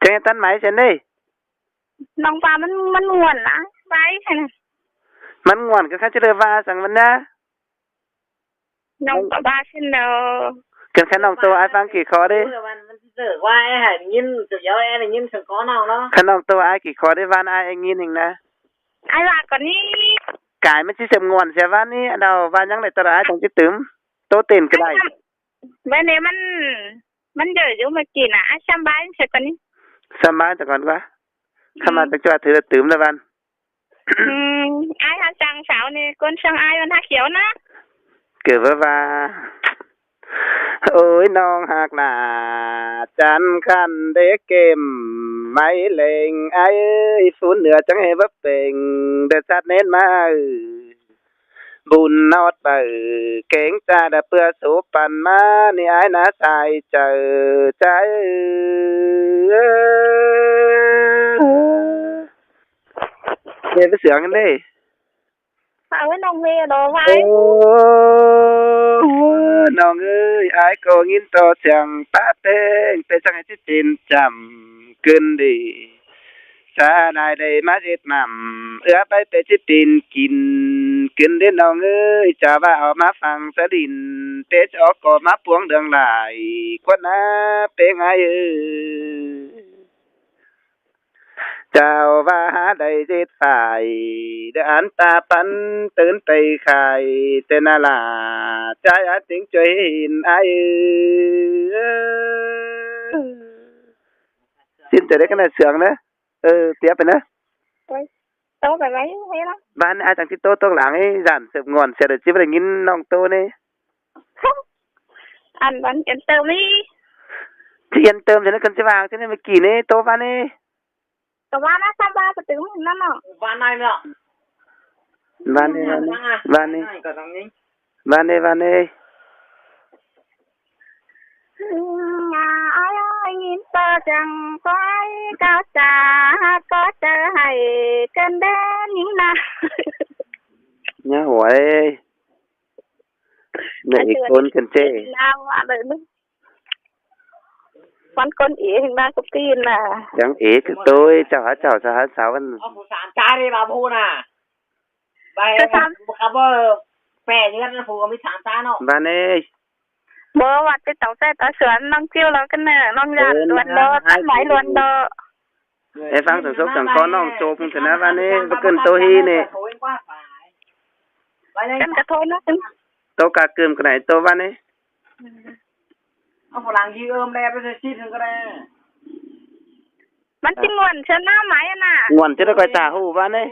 เจ้าตันไหมเช่นนี่น้องปลามันม่วนนะไว้แค่นั้นมันง่วนก็ข้าจะเลยว่าสั่งมันนะน้องปลาเช่นเด้อกันแค่น้องตัวไอ้ฟังกี่คอดิมันเจอว่าไอ้หันยินจะย้อยไอ้ยินสังก้อนเอาเนาะขน้องตัวไอ้กี่คอได้วันไอ้ยินเองนะไอ้ว่าก่อนนี้กายไม่ใช่เสมง่วนเสียวันนี้เราวันยังในตลาดตรงที่ตึมโตเต้นก็ได้วันนี้มันเยอะอยู่เมื่อกี้นะสบายเสียก่อนนี้สบายแต่ก่อนว่าเข้ามาจะจอดถือตึมแล้ววันไอ้ฮัจังสาวนี่คนช่างไอ้วันท่าเขียวนะเกิดว่าโอ้ยน้องหักหน้าจันคันเด็กเกมไม่เล่งไอ้ฝุ่นเหนือจังให้บับเป่งเดือดสัดเน้นมาบุญนอดไปเก่งจ้าดะเปื่อสูปันมานี่ไอ้นะสายเจอใจเนี่ยไปเสือกันเลยเอาไว้น้องเมย์รอไว้น้องเอ้ยไอ้ก็ยินต่อเสียงป้าเต้งเป็นจังให้ที่จินจำขึ้นดีสาได้ได้มาเจ็ดมั่มไปเป็นจิตินกินขึ้นเด้น้องเอ้ยจะว่าเอามาฟังสะดินเตจออกก็มาปวงเดืองหลายกว่านะเป็นไงเจ้าว่าได้เจ็ดฝ่ายเดินตาปันตื่นไปไข่เตนาลาใจอาติงใจหินไอสิ้นจะได้กันเสียงนะเตี้ยไปนะโตไปไว้ให้ละบ้านอาจารย์ที่โตตรงหลังให้ยันเสือบงอนเสียเดี๋ยวจิบอะไรงินน้องโตนี่อันวันเกินเติมนี่ที่ยันเติมฉันกันจะวางฉันเมื่อกี้นี่โตบ้านนี่แต่ว่าน่าสบายประตูนั่นเนาะบ้านไหนเนาะบ้านนี่บ้านนี่บ้านนี่บ้านนี่nhìn tơ chẳng quay cao xa có tơ hay cơn đến những nào nhá hỏi này con cần chê nào ạ đợi nữa con ý hình ba cục tin là chẳng ý thì tôi chào hả sao anh ông phụ sản trai đi bà phụ nè bà khắp bè như thế phụ mới sản ta nó bà này bốวัดไปต่อแต่ต่อสวนน้องเจียวแล้วกันเนี่ยน้องยันล้วนโดต้นไม้ล้วนโดไอ้ฟังสงสังก้อนน้องโจมถึงนะวันนี้บักเกินโตฮีนี่กันกระโทนนะโตกาเกิมกันไหนโตวันนี้เอาฝรั่งยืมแลไปจะชี้ถึงก็ได้มันจิงวนเชิญหน้าไม้น่ะงวนจะได้ก่อยตาหูวันนี้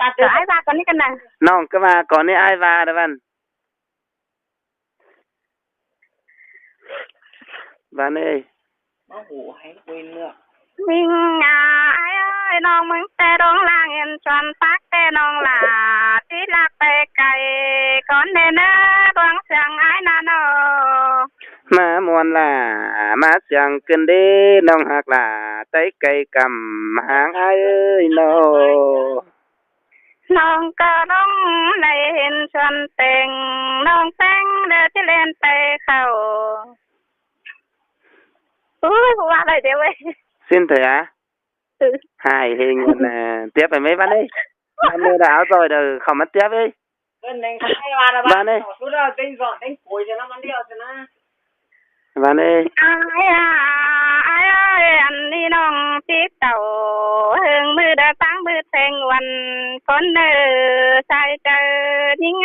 ตาเจอไอ้วาก่อนนี้กันนะน้องก็มาก่อนนี้ไอ้วาเดี๋ยววันบ้านเอ้ยโอ้โหให้คุยเนื้อมิงไอ้น้องมึงแต่ร้องลางเงินชวนปักแต่น้องหลาที่ลักไปไกลก่อนเดินดวงเสียงไอ้นาโนมามวนล่ะมาเสียงขึ้นเด้น้องหักล่ะใจไกลกำหางไอ้น้องก็ร้องในเห็นชวนเต็งน้องแสงเดินที่เล่นไปเข้าว่าอะไรเดี๋ยวเว้ยxin thầy á hai hình tiếp phải mấy bạn đi bạn đi đảo rồi rồi không mất tiếp đi bạn đi bạn đi ai ơi anh đi non tiếp tàu hương mưa đã sáng mưa thànhวันcon nơ sai trời nhưng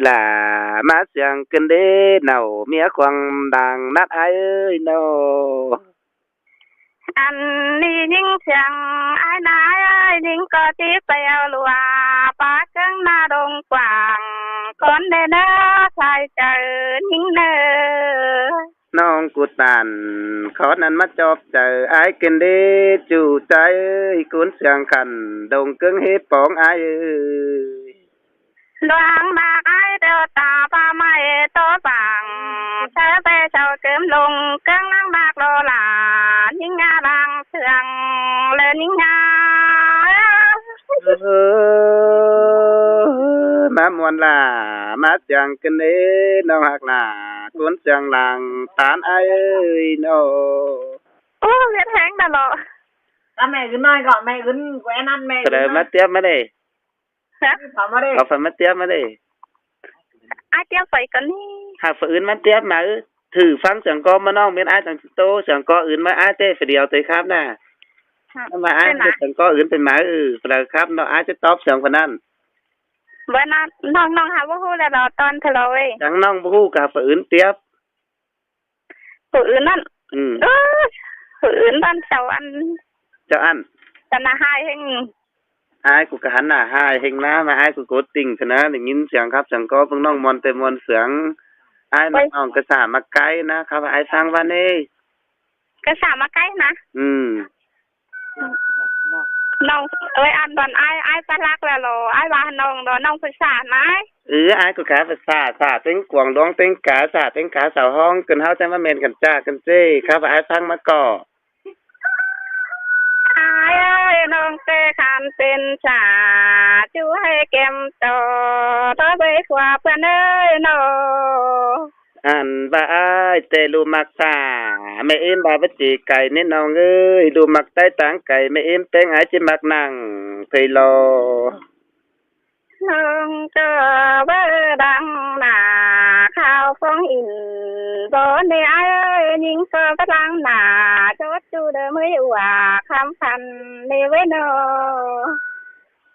là má xiang kinh đế nào mía quăng đàng nát ai ơi nào anh đi những xiang ai nái ơi những có tiếp bèo lùa ba cưng na đông quảng con đê nơ sai trời những nơ น้องกุฏานขอนั้นมาจอบเจอไอ้กินดีจู่ใจกุนเสียงขันดงกึ่งเฮ็ดปองไอ้ดวงบากไอ้เดียวตาปาไม่โตบังเธอไปเจ้าเกิมลงกึ่งนั่งบากโลหลายิ่งงาดังเสียงเลยยิ่งงามามวนล่ะมาเสียงกินดีน้องหักล่ะใจ สวนเสียงหลังตานเอ้ยโนโอ้เวียนแห้งน่ะเนาะ ถ้าแม่ขึ้นน้อยก็แม่ขึ้นแกนั่นแม่ เดินมาเตี้ยมาดิ ฮะ ถามมาดิ เอาฝนมาเตี้ยมาดิ ai tiêu phải cái ní หากฝนอื่นมาเตี้ยมาถือฟังเสียงก็มาน้องเป็นอ้ายต่างโตเสียงก็อื่นมาอ้ายเต้เดียวเตยครับน่ะมาอ้ายเสียงก็อื่นเป็นหมาแล้วครับน้องอ้ายจะตอบเสียงคนนั้น bữa nào nong hả bố là đò toàn thôi rồi จังน้องบ่ฮู้กับฝนอื่นเตี้ย phụ năn อืม phụ năn cháu ăn เจ้าอัน cho là hai hình อ้ายกูก็หันหน้าหายเฮงหน้ามาอ้ายกูกดติ่งซะนะได้ยินเสียงครับเสียงก็เพิ่งน้องมอนแต่มอนเสียงอ้ายน้องก็สามาไกลนะครับอ้ายฟังว่านี่ cái xả mà cái nè อืม nong ơi ăn đoàn ai ta lắc là rồi ai bà nong đó nong phải xả nái อ้ายกูกะภาษาเต็งกวางดองเต็งกาเต็งกาสาวห้องเกินเฮาจังว่าแม่นกันจ้ากันเจ้ครับอ้ายฟังมาก่อ ai ơi nong tê khăn tên xả chú hay kem to tới với qua bên ơi nó อันว่าอ้ายแต่ลูมักษาแม่เอ็มบาบจีไก่นี่น้องเอ้ยลูมักใต้ตางไก่แม่เอ็มแป้งอ้ายจิมักนั่งเคยรอ nong tơ bơ đăng nà khao phong in bố nè ai ơi nhìn cơ bắt lăng nà chốt chú đỡ mới hòa khám khăn nè với nó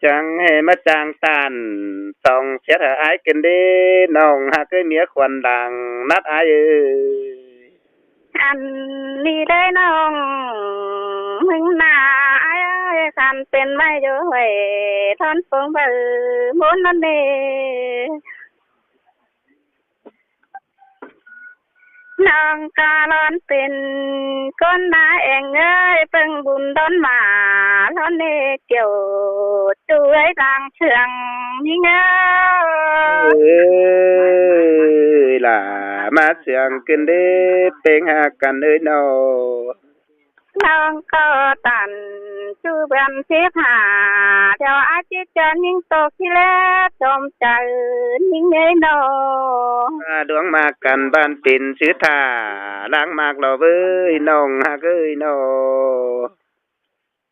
จังให้มาจางตันต้องเสียหายกันเด้น้องหากเคยเมียควันดังนัดอายเอ้ย ăn đi đây nong mừng nà ai ơi khăn tên mai vô huệ thon phong bờ muốn nó nè nong ca lon tên con na em ơi phân bùn đón mà lon nè kiểu chú ấy đang trường như ngơ เอ้ยล่ะมาเสียงกันเด้เป็งหากันเอ้ยน้อ nong có tàn chú bên xếp hà cho ai chết cho những tổ khi lẽ trong trời những nơi nó มาดวงมากันบ้านเป็นชื่อท่าล้างมากเราเว้ยน้องหากเอ้ยน้อ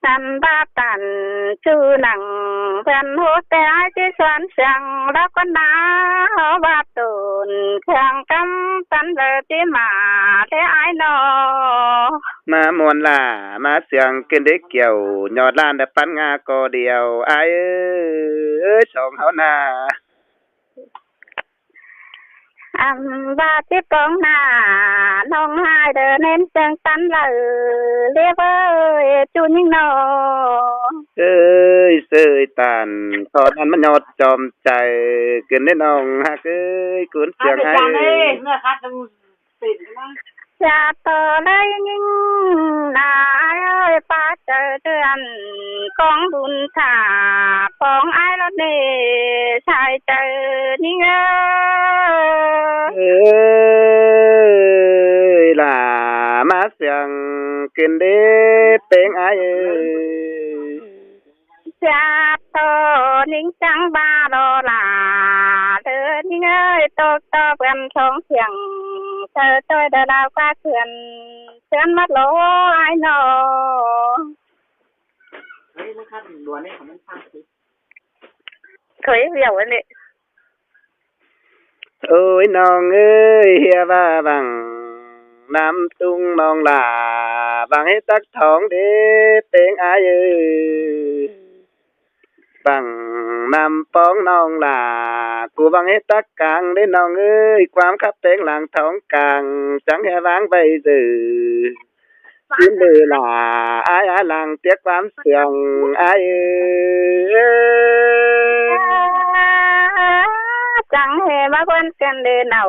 tàn ba tàn chú nặng bên hốt té ai chết xoắn sang đó con đá họ ba tồn khang cắm tàn về tí mà thế ai nó มามวนล่ะมาเสียงกันเด้เกี่ยวยอดล้านแต่ปันงาก็เดียวอายเอ้ยสองเฮานา ăn ba tiếp con nà nong hai đứa nên chân tắn là liếp ơi chú những nó เอ้ยเสยตันตอนนั้นมันยอดจอมใจเกินได้น้องฮักเอ้ยกุนเสียง ให้ ให้ จานเลยเนื้อคัดดูติดนะ cha tờ đây nhưng là ai ơi ba chờ tuyển con đun thả phong ai nó để xài chờ nhưng เอ้ยล่ะมาเสียงกินเด้เป็งอายเอ้ย cha tờ nhưng chẳng ba đô là đứa nhưng ơi tôi quen sống thiền chờ tôi đã đào qua thuyền thuyền mất lỗ ai nó เฮ้ยมันคัดด่วนนี่ของมันฟังสิ khởi biểu này โอ้ยน้องเอ้ยเฮียว่าบังน้ำตุงน้องล่ะบังให้ตักท้องเด้เป็งอายเอ้ยบังน้ำป้องน้องล่ะกูบังให้ตักกลางเด้น้องเอ้ยความคับเป็งหลังท้องกลางจังให้วางไปซื่อ กินเลยล่ะอายหลังเตียกความเสียงอายเอ้ย chẳng hề mà quên cần để nào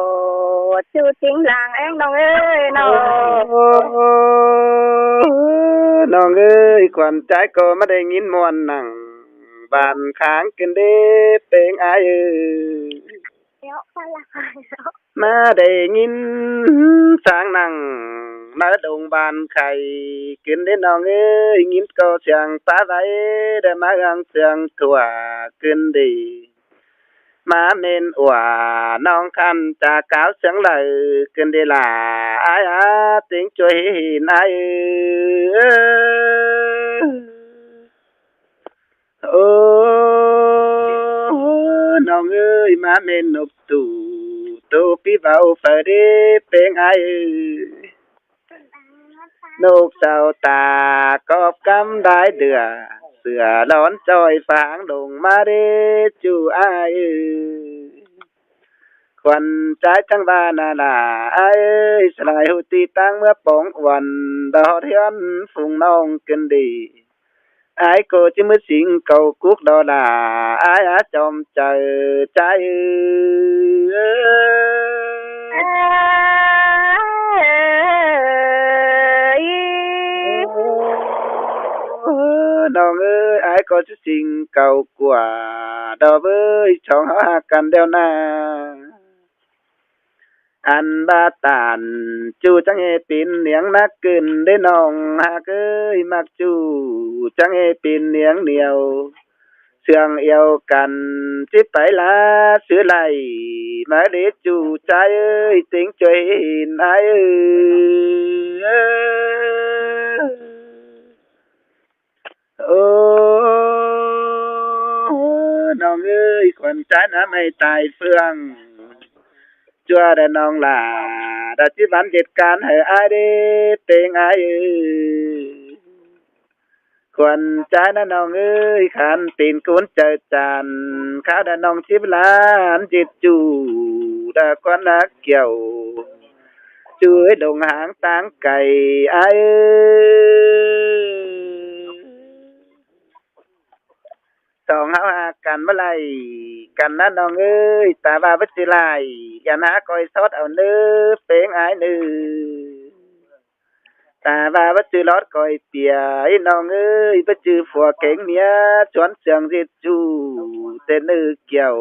chú chính làng em đồng ơi nó น้องเอ้ยขวัญใจก็ไม่ได้ยินมวนหนังบ้านค้างกันเด้เป็งอายเอ้ย มาได้ยินสางนังมาดงบานไข่กินได้น้องเอ้ยยินก็เสียงปลาไหลได้มาอังเสียงถั่วกินดี มาเมนอัวน้องคันจากกาวเสียงเลยขึ้นดีลาอายอาติงช่วยนายโอ้น้องเอ้ยมาเมนนบตูตูพี่เบาเฟรดีเป็นไอนกเสาตากอบกำได้เดือเสือร้อนจอยฟางลงมาเรจูอายควันใจจังบานานาเอ้ยสลายหุตีตั้งเมื่อปองวันดอเทียนฟุงน้องกันดีไอ้โกจิมือสิงเก่ากุกดอลาไอ้อาจอมเจอใจน้องเอ้ยไอ้ก็จะสิงเก่ากว่าดอกเอ้ยช่องหากันเดียวนาอันบาตานจูจังเอปินเหนียงนักกึนได้น้องหากเอ้ยมักจูจังเอปินเหนียงเหนียวเสื่องเอียวกันจิไปละซื้อไหลมาเดจูใจเอ้ยติงช่วยนายเอ้ยโอ้น้องเอ้ยคนใจนะไม่ตายเฟืองจัวได้น้องลาดัชิบันเหตุการณ์ให้อายได้เต็งอายคนใจนะน้องเอ้ยขันตีนกุนเจอจันข้าวได้น้องชิบลานจิตจูดาควันนักเกี่ยวช่วยดงหางตางไก่อายสองเฮาหากันเมื่อไรกันนะน้องเอ้ยตาบาบัจิไลอย่าหาคอยซอดเอาเนื้อเป็งอายเนื้อตาบาบัจิรอดคอยเปียไอ้น้องเอ้ยบัจือผัวเก่งเมียชวนเสียงจิตจูเต้นนื้อเกี่ยว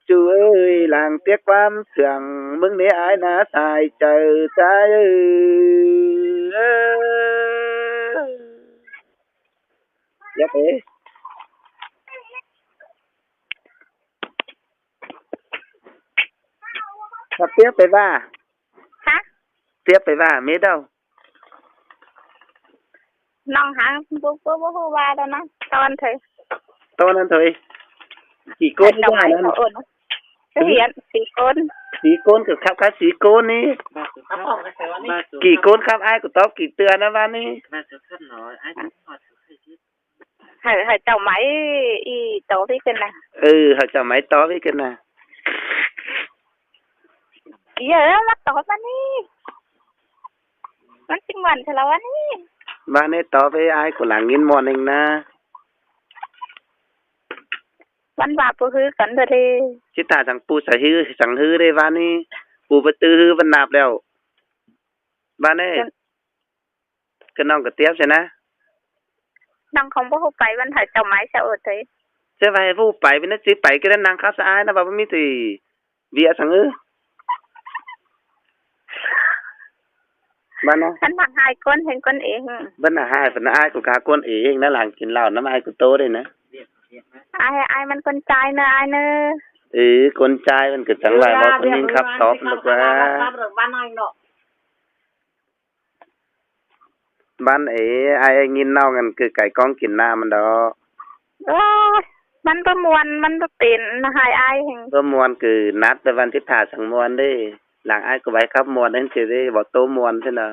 จูเอ้ยหลังเตี้ยความเสียงมึงเนี่ยอายนะสายเจอใจอย่าไปถ้าเตี้ยไปว่าฮะเตี้ยไปว่าไม่เด้าน้องหางปุ๊บปุ๊บปุ๊บว่าแล้วนะตอนเธอตอนนั้นเถยกี่ก้นได้นั้นเห็นสีก้นกับครับสีก้นนี้กี่ก้นครับไอ้กูตอบกี่เตือนนะวันนี้ให้เจ้าไม้อีโตพี่ขึ้นนะให้เจ้าไม้ต่อพี่ขึ้นนะเยอะมาต่อวันนี้มันจริงวันเถอะวันนี้วันนี้ต่อไปไอ้กูหลังยินมอนึงนะวันว่าปูฮือกันเถอะทีชิตาจังปูใส่ฮือจังฮือได้วันนี้ปูไปตื้อฮือวันนับแล้ววันนี้ก็น้องก็เตี้ยใช่นะน้องคงบ่ฮู้ไปวันให้เจ้าไม้ซะอดเลยใช่ไปผู้ไปเป็นนักสิไปก็ได้นางคับสะอายนะว่าบ่มีสิเวียสังฮือบ้านนะฉันมาหายก้นเห็นก้นเองบ้านน่ะหายฝันอายกูกาก้นเองนะหลังกินเหล้าน้ำอายกูโตได้นะอายมันคนใจเนอะอายเนอะคนใจมันก็จังไรว่าคนยิงขับตอบลูกว่าบ้านอายงินเน่ากันคือไก่ก้องกินน้ำมันดอกมันประมวลมันเป็นหายอายเห็นประมวลคือนัดไปวันที่ถ่าสังมวลได้หลังอายก็ไว้ครับมวลนั่นสิได้บอกโตมวลใช่เนาะ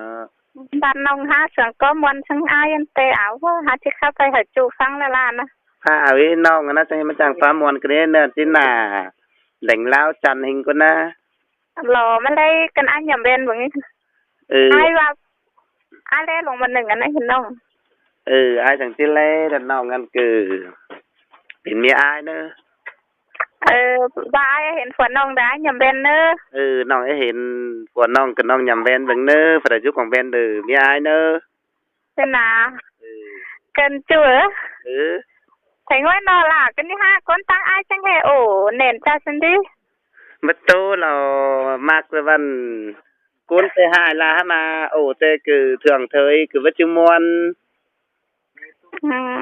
บ้านน้องหาเสียงก็มวลทั้งอายยันเตะเอาว่าหาที่เข้าไปหาจูฟังละลานะถ้าเอาไว้น้องนะจะให้มันจังฟ้ามวลกันเนี่ยที่หน้าแหล่งเล้าจันหิงก็นะหล่อมันได้กันอันยำเบนแบบนี้อายว่าอายเล่ลงมาหนึ่งอันนั้นเห็นน้องอายจังที่เล่แต่น้องกันคือเป็นเมียอายเนอะว่าอายเห็นฝนน้องได้ยำเบนเนอะน้องเห็นฝนน้องกับน้องยำเบนเบิ่งเนอะฝรั่งยุคของเบนเด้อเมียอายเนอะเป็นน่ะเกินจั่วแข่งไว้นอล่ะกันนี่5คนตั้งอายจังแห่โอ้เน่นจ้าซันดิมาโตเรามากเลยวันกุนไปหาลามาโอ้แต่คือเถื่องเถยคือว่าจุมวน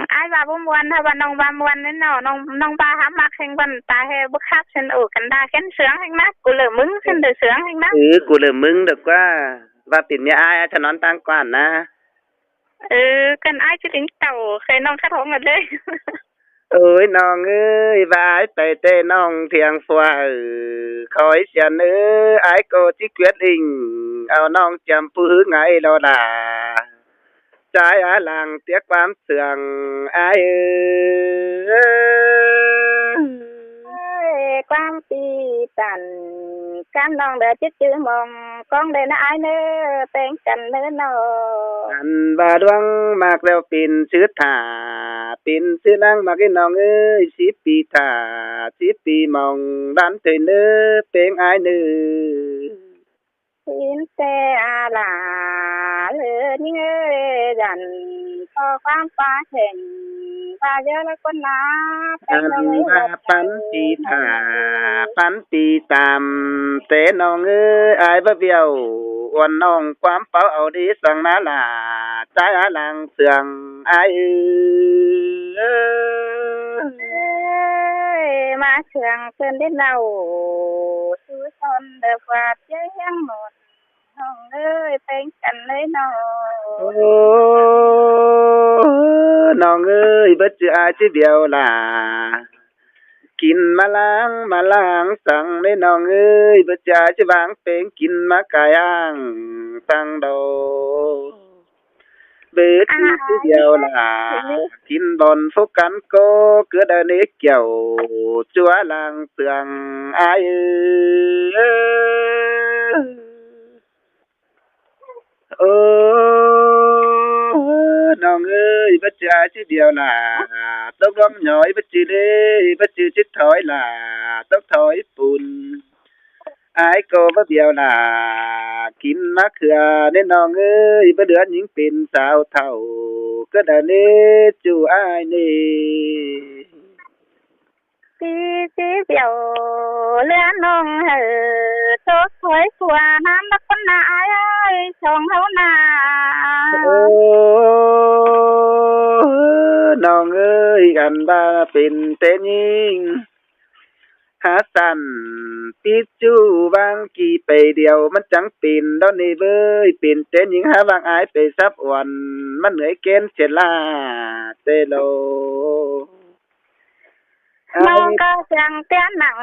ai bà bố muôn hay bà nông bà muôn nên nào nông bà hám mắc hình văn ta hay bức khắp xin ủ cần đa khen sướng hình nát của lửa mứng xin được sướng hình nát của lửa mứng được quá và tìm nhà ai cho nó tăng quản na cần ai chứ tính tàu khi nông khát hổng ở đây ôi nong ơi vãi tề tê nong thiang phòa khói xian ai cô chỉ quyết định ao nong chăm phu ngay lo là trái á làng tiếc bám sườn ai quang ti tàn cam nong để chết chữ mong con đây nó ai nữa tên cần nữa nó anh bà đoan mạc leo pin chữ thả pin chữ năng mà cái nong ơi xí pi thả xí pi mong đan thề nữa tên ai nữa tin te à là lừa những dần có quan phá hình và giờ là con ná anh ba bắn pi thả bắn pi tam tế nong ơi ai bơ biêuวันน้องความเฝ้าเอาดีสั่งมาล่ะใจอาลังเสื่องไอ้มาเสื่องเพิ่นได้เล่าสู้ชนเดือดวาดเย้ยงหมดห้องเอ้ยเป็นกันเลยน้องน้องเอ้ยบ่จืออายสิเดียวล่ะกินมาล้างสั่งเลยน้องเอ้ยบ่จ่าจะวางเพลงกินมากายอ่างสั่งโดเบิดทีเดียวล่ะกินบอนพกกันโกเกือได้เนเกี่ยวจัวลางเตืองอายโอ้น้องเอ้ยบ่จ่าสิเดียวล่ะตกลมหน่อยบ่จือเด้บ่จือจิตถอยล่ะตกถอยปุ่นอายก็บ่เดียวล่ะกินมะเขือเด้น้องเอ้ยบ่เดือนหญิงเป็นสาวเฒ่าก็ได้เนจูอายนี่จีเปียวเลือน้องโตถอยกว่าน้ำนักคนนาอายช่องเฮานาโอ้น้องเอ้ยกันบ่าเป็นเต้นยิงหาสันปิดจูบางกี่ไปเดียวมันจังปินดอนนี่เว้ยปินเต้นยิงหาบางอายไปซับอ่อนมันเหนื่อยเกณฑ์เฉลาเตโลน้องก็จังเตี้ยนหนัง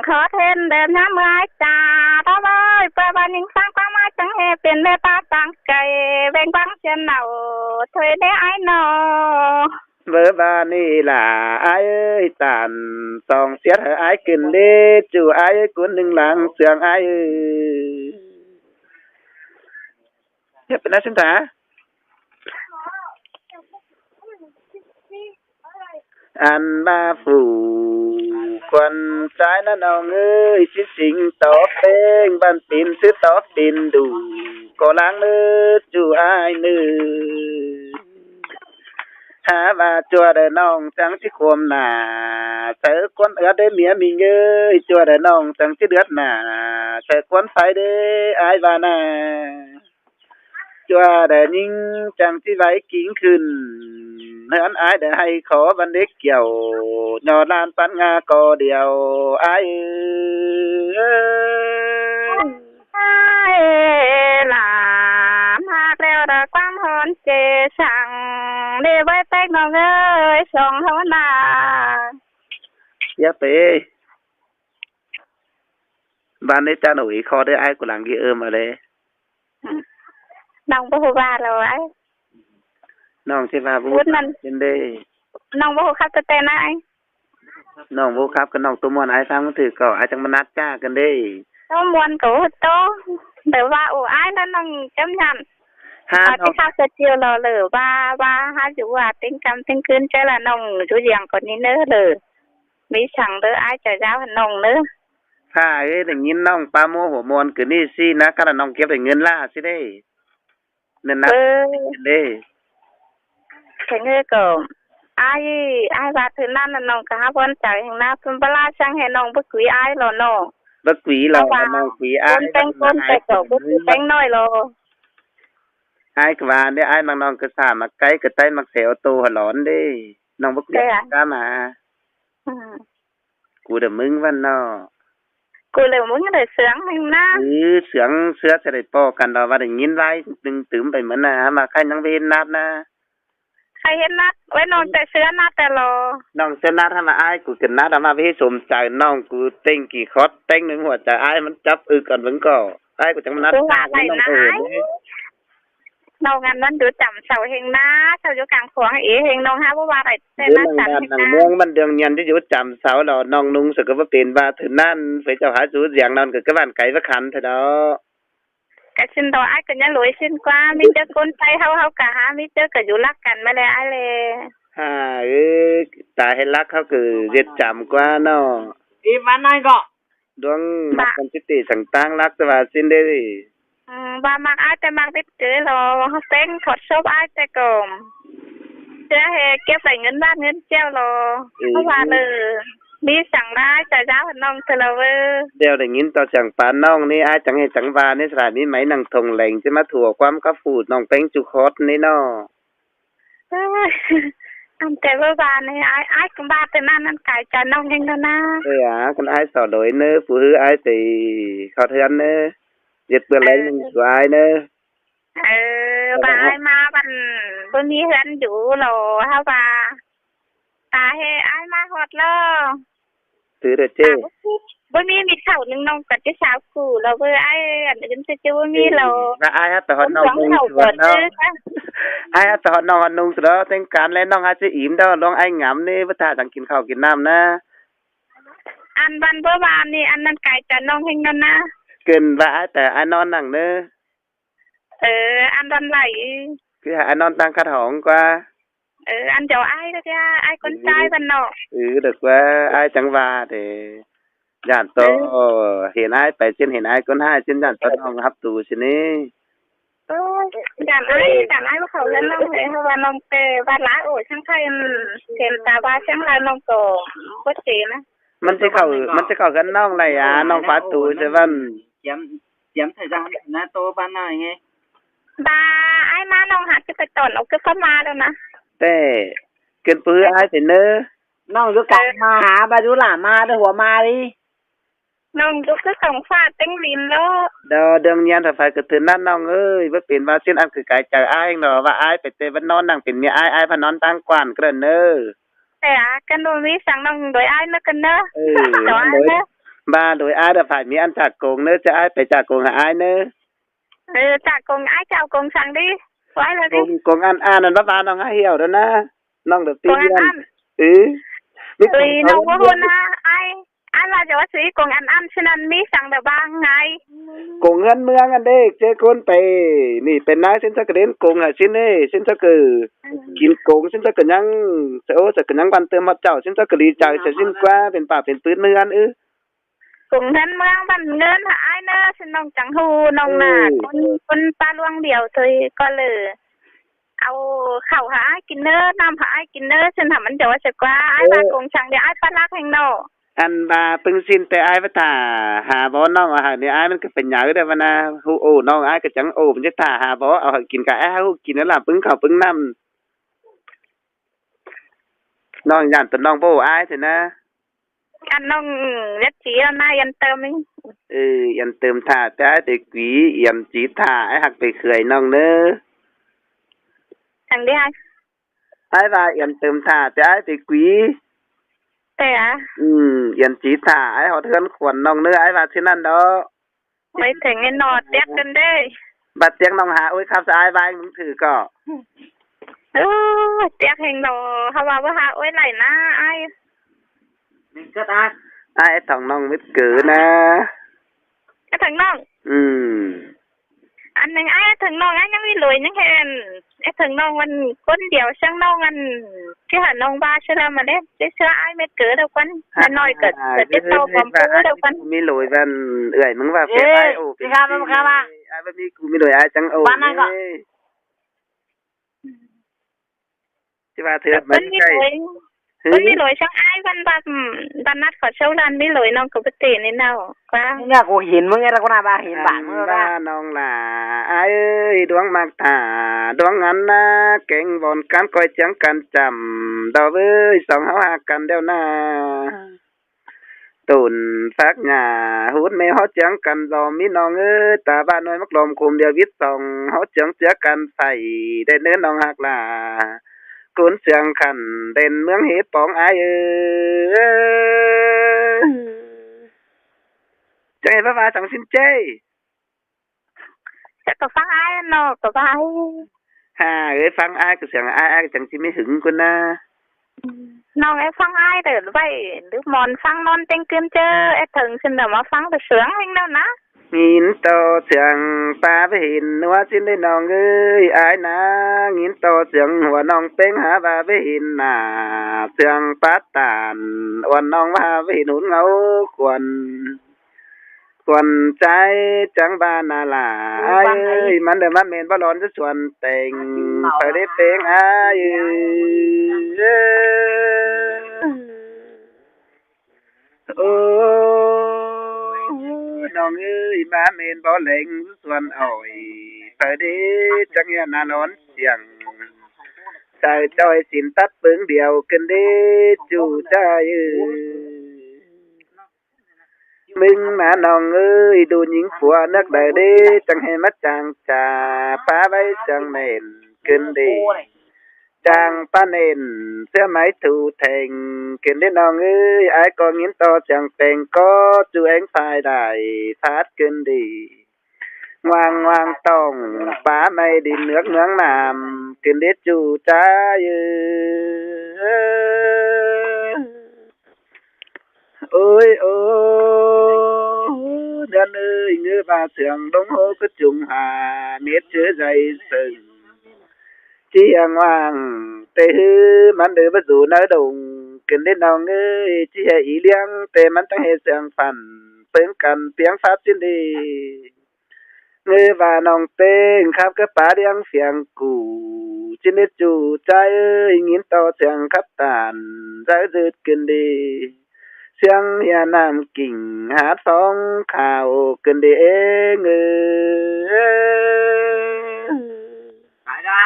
ขอเทนเดินน้ำเมื่อยจ่าท้าบอยเปิดบ้านยิงสร้างความมาจังเฮเป็นได้ป้าตังไก่แบ่งบังเชียนเหนาถอยได้ไอ้นอเบอร์บานี่ล่ะอายเอ้ยตันต้องเสียเธออายขึ้นเด้จูอายกุนหนึ่งหลังเสียงอายเฮ็ดเป็นอะไรสินตาอันมาฝูควันใจนะน้องเอ้ยสิสิงต่อเพลงบ้านปินซื้อต่อปินดูก็ล้างเนื้อจูอายเนื้อหาว่าจัวเด้อน้องจังสิควมหน้าเธอคนเอื้อได้เมียมีเงยจัวเด้อน้องจังสิเดือดหน้าเธอคนไฟเด้อายว่าน่ะจัวเด้อยิงจังสิไว้กิ่งขึ้นเฮือนอายได้ให้ขอบันเด็กเกี่ยวยอดลานปันงาก็เดียวอายหลามหากแล้วแต่ความหอนเจสั่งเดี๋ยวไว้แตกน้องเอ้ยส่งเฮานาอย่าไปบ้านนี้จ้าหนุ่ยขอได้อายกูหลังกี่มาเลยน้องบ่ฮู้ว่าแล้วไอ้น้องสิว่าบ่เป็นเด้น้องบ่ฮู้ครับแต่นายน้องบ่ครับกับน้องตัวม่วนอ้ายฟังมันถือก็อ้ายจังมานัดจ้ากันเด้ตัวม่วนก็โตแต่ว่าโอ้อ้ายนั่นน้องจำยันหาที่ข้าวเจียวรอเลยว่าหาอยู่ว่าติ้งกำติ้งคืนใจละน้องจุเยียงคนนี้เน้อเลยมีสั่งเด้ออ้ายจะเจ้าน้องเน้อถ้าเอ้ยได้ยินน้องปาโมหัวมวนคือนี่สินะก็น้องเก็บได้เงินล่าสิเด้นั่นนะเด้thế nghe cậu ai vào thứ năm là nông cá vẫn chạy hàng na phun bala sang hè nông bất quý ai lo nô bất quý lo nông quý ai con cậu bất quý nói lo ai cái bà đấy ai mang non cái xà mà cái tay mặc xẻo tô hả lón đi non bốc biết ra màกูเดมึงวันเนาะกูเลยมึงได้เสียงมึงนะเสียงเสือจะได้ปอกันดอกว่าได้ยินไว้ตึงตื่มไปเหมือนน่ะมาใครนังเวนนัดนะใครเห็นนัดไว้น้องแต่เสือนัดแต่รอน้องเสือนัดทำมาอ้ายกูกินนัดมาไปให้สมใจน้องกูเต็งกี่คอดเต็งหนึ่งหัวใจอ้ายมันจับก่อนมึงก็อ้ายกูจังนัดน้องงานนั้นดูจำเสาเฮงนะเสาอยู่กลางขวางเอเฮงน้องฮะว่าอะไรแต่นัดจำเฮงนะเมืองมันเดืองยันที่อยู่จำเสาเราน้องนุ่งสึกว่าเป็นว่าถึงนั่นไปเจ้าหาจูอย่างนั้นก็บ้านไก่ว่าขันเถอะเนาะกะชินดอไอ้กันยังรวยชินกว่ามีเจอคนใจเฮากะหามีเจอก็อยู่รักกันมาแล้วไอ้เลยตาให้รักเขาคือเรียดจำกว่าเนาะอีวันนั้นก็ดวงมักกันจิตติสังตั้งรักสวัสดิ์ได้บามักไอ้แต่มักติดเจอหรอเขาเต้งถอดชอบไอ้แต่ก่อนเจ้าเฮเก็บใส่เงินบ้านเงินเจ้าหรอเพราะว่าเลยมีสั่งได้จ่ายเจ้าพน้องเธอเราเดี๋ยวได้ยินต่อจังปานน้องนี่ไอ้จังให้จังวาในสถานีไหมนังทงแหล่งจะมาถั่วความกระฟูดน้องเป้งจุคอดนี่เนาะอันแต่ว่าบานนี่ไอ้กับบาแต่นั่นไก่จ่ายน้องเองแล้วนะคนไอ้สอดอยเนื้อผู้ฮื้อไอ้ตีเขาเทือนเนื้อเจ็ดเปลือกเลยสวยเนื้อบาไอ้มาบันบนนี้เฮือนอยู่หรอฮะบาตาเฮไอ้มาหอดล้อถือเด็ดเจ้บ่มีเข่านึงน้องกัดที่สาวกูเราเบอร์ไอ้อันนี้จะบ่มีเราไอ้ฮะแต่ฮอดน้องนุ่งสวนเนาะไอ้ฮะแต่ฮอดน้องนุ่งสวนเต็งการแล้วน้องอาจจะอิ่มเด้อลองไอ้งำนี่บ่ท่าจังกินข้าวกินน้ำนะอันวันเบอร์บานนี่อันนั้นไก่จะน้องเฮงนั่นนะเกินว่าแต่ไอ้นอนนั่งเด้ออันวันไหลคือไอ้นอนตั้งคัดหองกว่าอันเจ้าไอ้ก็จะไอ้คนใจบ้านนอกđượcว่าไอ้จังว่าthì dàn to hiện ai phải trên hiện ai con hai trên dàn toน้องฮับตูสินี่dàn aiว่าเขาเล่นน้องเลยเพราะว่าน้องเตะบ้านหลายโอ้ช่างไทยเห็นตาบ้าช่างไรน้องโตก็เจ๋นะมันจะเข้ากันน้องไรน้องฟ้าตูใช่ป่ะchém thời gianนะโตบ้านไหนไงบ้าไอ้มาน้องหัดจะไปตอนเอาก็เข้ามาแล้วนะแต่เกินปื้อไอ้เป็นเนอน้องยุกมาหาบายุหลามาเด้อหัวมาดิน้องยุกก็ส่งฝาเต็งลินแล้วเดืองยันถ้าไฟกระตือนนั่นน้องเอ้ยว่าเปลี่ยนว่าเส้นอันคือไก่ใจไอ้เนาะว่าไอ้ไปเตะวันนอนนั่งเป็นเมียไอ้พนอนตั้งกวนกระเนอแต่กันโดนวิสั่งน้องโดยไอ้เนอะกันเนอะบ้าโดยไอ้แต่ฝ่ายมีอันจากโกงเนอะจะไอ้ไปจากโกงหาไอ้เนอะจากโกงไอ้เจ้าโกงสั่งดิไว้เลยดิโกงอันนั่นบ้าน้องไอ้เหี่ยวแล้วนะน้องเดือดตีนน้องว่าคนนะไอ้เราจะว่าซื้อกงอันฉะนั้นมีสั่งแบบบ้างไงกงเงินเมืองอันเด็กเจ้าคนไปนี่เป็นนายเส้นสักเด่นกงอ่ะชิ้นนี่เส้นสักคือกินกงเส้นสักกันยังโอ้สักกันยังบันเติมมาเจ้าเส้นสักกะดีใจเส้นกว่าเป็นป่าเป็นปืนเมืองกงเงินเมืองบันเงินหาไอ้เนอะฉันน้องจังหูน้องน่ะคนปลาลวงเดียวเธอก็เลยเอาข้าวหากินเนื้อน้ำหากินเนื้อฉันทำมันจะว่าจะกว่าไอ้บากงช่างเดี๋ยวไอ้ปลาลักแห่งนออันบาปึงสินแต่ไอ้ภาษาหาบ่น้องอาหารเนี่ยไอ้มันก็เป็นหยาได้ว่านะฮู้โอ้น้องไอ้ก็จังโอ้มันจะท่าหาบ่เอากินกับไอ้ฮู้กินแล้วล่ะปึงข้าวปึงน้ำน้องย่านตัวน้องบ่ไอ้สินะอันน้องยัดจีแล้วนะยันเติมนี่ยันเติมท่าแต่ไอ้ไปกวียันจีท่าไอ้หักไปเคยน้องเด้อทางเดียวไอ้ว่ายันเติมท่าแต่ไอ้ไปกวีแต่ยันจีท่าไอ้เขาเทือนขวัญน้องเนื้อไอ้ว่าที่นั่นเด้อไม่ถึงไอ้นอดเตียกกันได้บัดเตียงน้องหาโอ้ยครับสายบายมึงถือก็เตียกแห่งดอเขาว่าหาโอ้ยไหลนะไอ้นี่ก็ได้ไอ้ทองน้องมิดเกือนะไอ้ทองน้องอันหนึ่งไอ้ถึงน้องไอ้ยังไม่รวยยังเห็นไอ้ถึงน้องมันคนเดียวช่างน้องอันที่หาน้องบ้าใช่ไหมมาเด้เชื่อไอ้ไม่เกิดเดียวกันน้อยเกิดจะโตความพูดเดียวกันมีรวยกันเอื่อยมึงว่าเฟซไอ้โอ้พี่ข้ามาข้ามาไอ้แบบนี้กูมีรวยไอ้จังโอ้ที่ว่าเธอมันใช่ วันนี้ลอยช่างอ้ายวันบันนัดขอเช่าร้านไม่ลอยน้องกับปฏินี่เนาะก็เนี่ยกูเห็นมึงไงแล้วกูน่าบ้าเห็นบ้านมึงแล้วน้องล่ะเอ้ยดวงมักถาดวงงั้นนะเก่งบนกันก้อยเจียงกันจำดอกเอ้ยสองเฮาหากันเดี๋ยวนะตุนฟักหญ้าหูดไม่เฮาเจียงกันรอมีน้องเอ้ยตาบ้านน้อยมักลมคุมเดียววิทย์สองเฮาเจียงเจือกันใส่ได้เนื้อน้องหักล่ะกุนเสียงขันเด่นเมืองเฮปองอายจังไงว่าจังสินเจ้จะก็ฟังอ้ายเนาะก็ว่าฮ่าฟังอายก็เสียงอายจังสิไม่หึงคนนะน้องไอ้ฟังอ้ายเด้อไว้หรือมอนฟังนอนเต็งเกินเจอไอ้ถึงสินเดี๋ยวมาฟังแต่เสียงเองแล้วนะงินโตเสียงป้าไปเห็นว่าสินได้น้องเอ้ยอายนะงินโตเสียงหัวน้องเป้งหาว่าไปเห็นหน้าเสียงป้าตานวันน้องว่าไปเห็นหุ่นเงาควรใจจังบ้านนาลาเอ้ยมันเดิมมันเมนบ่ร้อนจะชวนแต่งไปได้เป้งอายโอ้น้องเอ้ยมาเมนบ่เล็งส่วนอ่อยไปได้จังเฮียนาร้อนเสียงใส่จอยสินตัดปึงเดียวกันได้จู่ใจมึงนะน้องเอ้ยดูหญิงผัวนักใดเด้จังให้มาจางจ่าป้าไว้จังเน่นขึ้นดีจางป้าเน่นเสื้อไหมถูแทงขึ้นได้น้องเอ้ยไอ้ก็งินต่อจังแต่งก็จูเอ็งภายได้พาดขึ้นดีวางต้องป้าไม่ดินเนื้อเมืองนามขึ้นได้จู่จ้าโอ้ยเดินเอ้ยเงือบาเสียงดงโหก็จุงหาเม็ดเชื้อใจสึงเจียงว่างเตะมันเดือบสู่น้าดงขึ้นได้น้องเอ้ยเจียอีเลี้ยงแต่มันตั้งให้เสียงฟันเปิ้งกันเปียงฟ้าจินดีเงือบาน้องเต้งครับก็ป่าเลี้ยงเสียงกูจินได้จู่ใจเอ้ยงินต่อเสียงขับตานใจจืดขึ้นดีเสียงยาน้ำกิ่งหาสองข่าวกันดีเองไปจ้ะ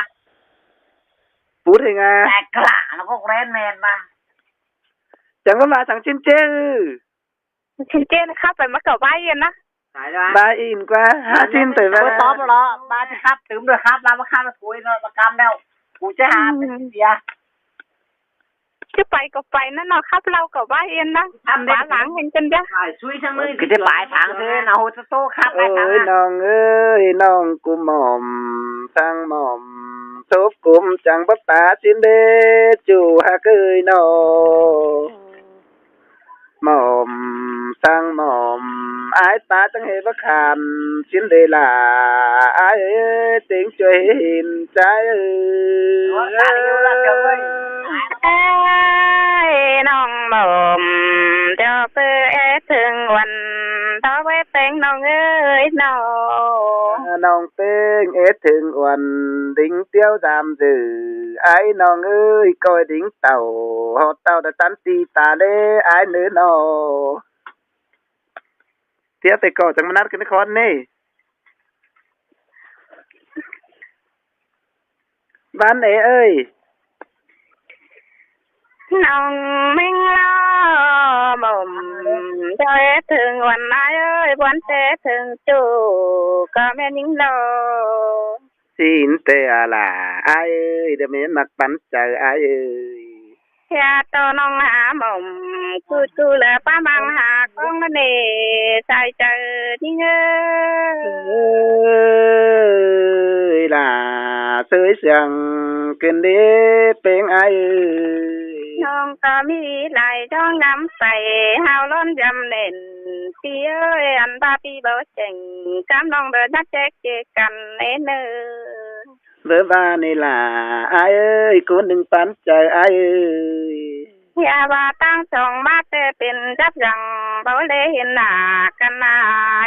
พูดยังไงแต่กล้าแล้วก็เล่นเมนมาจังก็มาสั่งชินเจ้นะครับไปมาเก่าบ้านเย็นนะบ้าอินกว่าชินตื่นมาตอบแล้วบ้านที่ครับตื่นด้วยครับแล้วมาข้ามมาถุยแล้วมากำแล้วกูจะหาเป็นเสียจะไปก็ไปนั่นเนาะครับเราก็ว่าเองนะบ้านหลังเห็นจังจ้ะช่วยช่างมือคือจะปลายทางเธอเอาจะโตครับไปทางน้องเอ้ยน้องกูหม่อมทางหม่อมทุบกุมจังบัดตาจินเดจู่ฮะเกยนอหม่อมทางหม่อมไอ้ตาจังเฮบคานจินเดล่ะไอ้ติงช่วยเห็นใจน้องหม่อมเจ้าเปื่อถึงวันต่อไว้แต่งน้องเอ้ยน้องเป้งถึงวันดิ้งเตี้ยวดำจือไอ้น้องเอ้ยก้อยดิ้งเต่าหอเต่าแต่ตันตีตาเล่ไอ้เนื้อนอเที่ยวไปก่อจังมานัดกันนครนี่บ้านไหนเอ้ยน้องไม่งล้อบ่มเจ้าถึงวันไหนเอ้ยวันเจถึงจู่ก็แม่นิ่งโลสินเตอะล่ะไอ้เอ้ยเดี๋ยวแม่มักปันใจไอ้เอ้ยอย่าโตน้องหาหม่อมกูแล้วป้าบางหาก้องมันเนใส่เจอนี่เอ้ยล่ะเสยเสียงขึ้นเด้เป็นไอ้น้องก็มีไหลจ้องน้ำใส่หาวล้นยำเน่นพี่เอ้ยอันบาปีบ่เจ๋งกำน้องเดินนักแจ๊กเจกันเน้นเนอเบอร์บ้านนี่ล่ะไอ้เอ้ยคนหนึ่งปันใจไอ้เอ้ยอย่าว่าตั้งสองมาแต่เป็นจับยังเบาเลยเห็นหน้ากันหน้า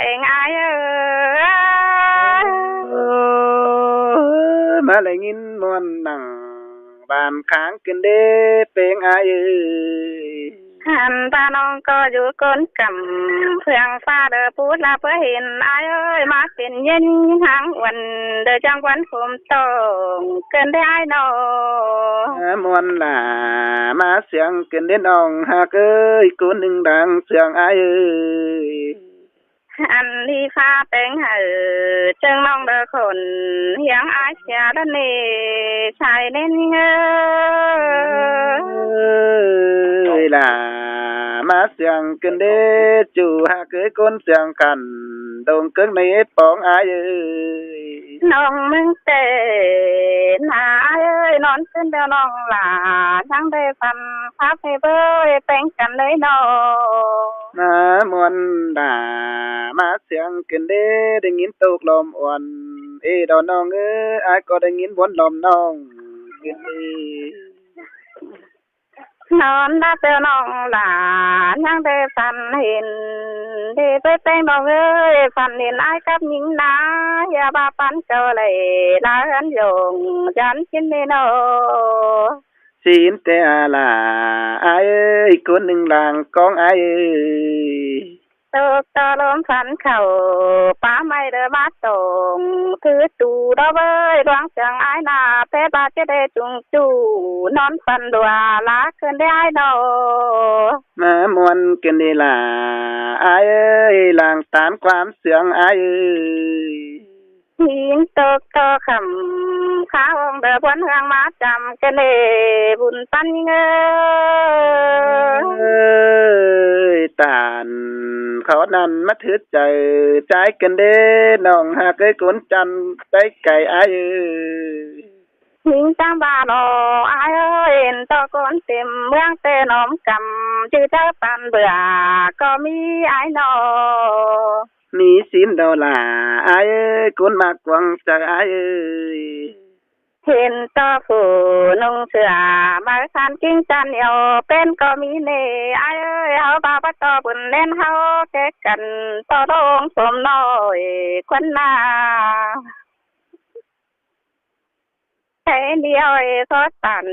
เองไอ้เอ้ยมาเลยงินมวนนั่งบ านค้างกันเด้เป็นไอหันตาน้องก็อยู่ก้นกำเพื่องฟ้าเดอพูดลาเพื่อเห็นไอ้เอ้ยมาเป็นเย็นหางวันเดอจังวันผมตองเกินได้ไอ้นอมวนหลามาเสียงกันเด้น้องหากเอ้ยกูหนึ่งดังเสียงไอเอ้ยอันที่ฟ้าแต่งเจิงน้องเดอคนยังอาเสียดนี่ชายเน้นเงยล่ะมาเสียงกันเด้จู่หากเอ้ยคนเสียงกันดงเกิงในปองไอเอ้ยน้องมึงเตะหนาเอ้ยนอนขึ้นเดียวน้องหลาทั้งได้ฟันพับให้เบ้ยแต่งกันเลยน้องมามวนด่ามาเสียงกันเด้ได้ยินตกลมอ่อนดอนน้องเอ้ยอายก็ได้ยินวนลมน้องกันเด้นอนได้เจอน้องหลานยังได้ฟันเห็นได้ไปแต่งน้องเอ้ยฟันเห็นไอ้กับหญิงนาอย่าบ้าปันเจอเลยลาอันยงจันกินไม่นอสินแต่ลาไอ้คนหนึ่งหลังกองไอ้ตกตะลมฝันเข่าป้าไม่เดินมาตรงถือตูดเอาไว้ดวงเสียงไอ้นาเพชรบาจะได้จุงจูนอนฝันดัวลาขึ้นได้ไอ้นอมามวนกันดีล่ะไอ้หลังตามความเสียงไอ้หินตกตะคำข้าวเดือบวันเฮืองมาจำกันเลยบุญปันเงยตานเขานั่นมาถือใจกันเด้น้องหากเอ้ยคนจันใจไก่ไอ้หิงจังบาโนไอ้เอ้ยตะโกนเต็มเมืองเตนอมกำชื่อเจ้าปันเบื่อก็มีไอ้นอมีสินดอลาไอ้คนมากกวางใจไอ้เห็นต่อผู้นุ่งเสื้อมาคันกิ้งจันเอวเป็นก็มีเน่ไอ้เฮาบาปต่อบุญเล่นเฮาแกกันต่อดงสมน้อยคนหน้าแค่เดียวทอดตัน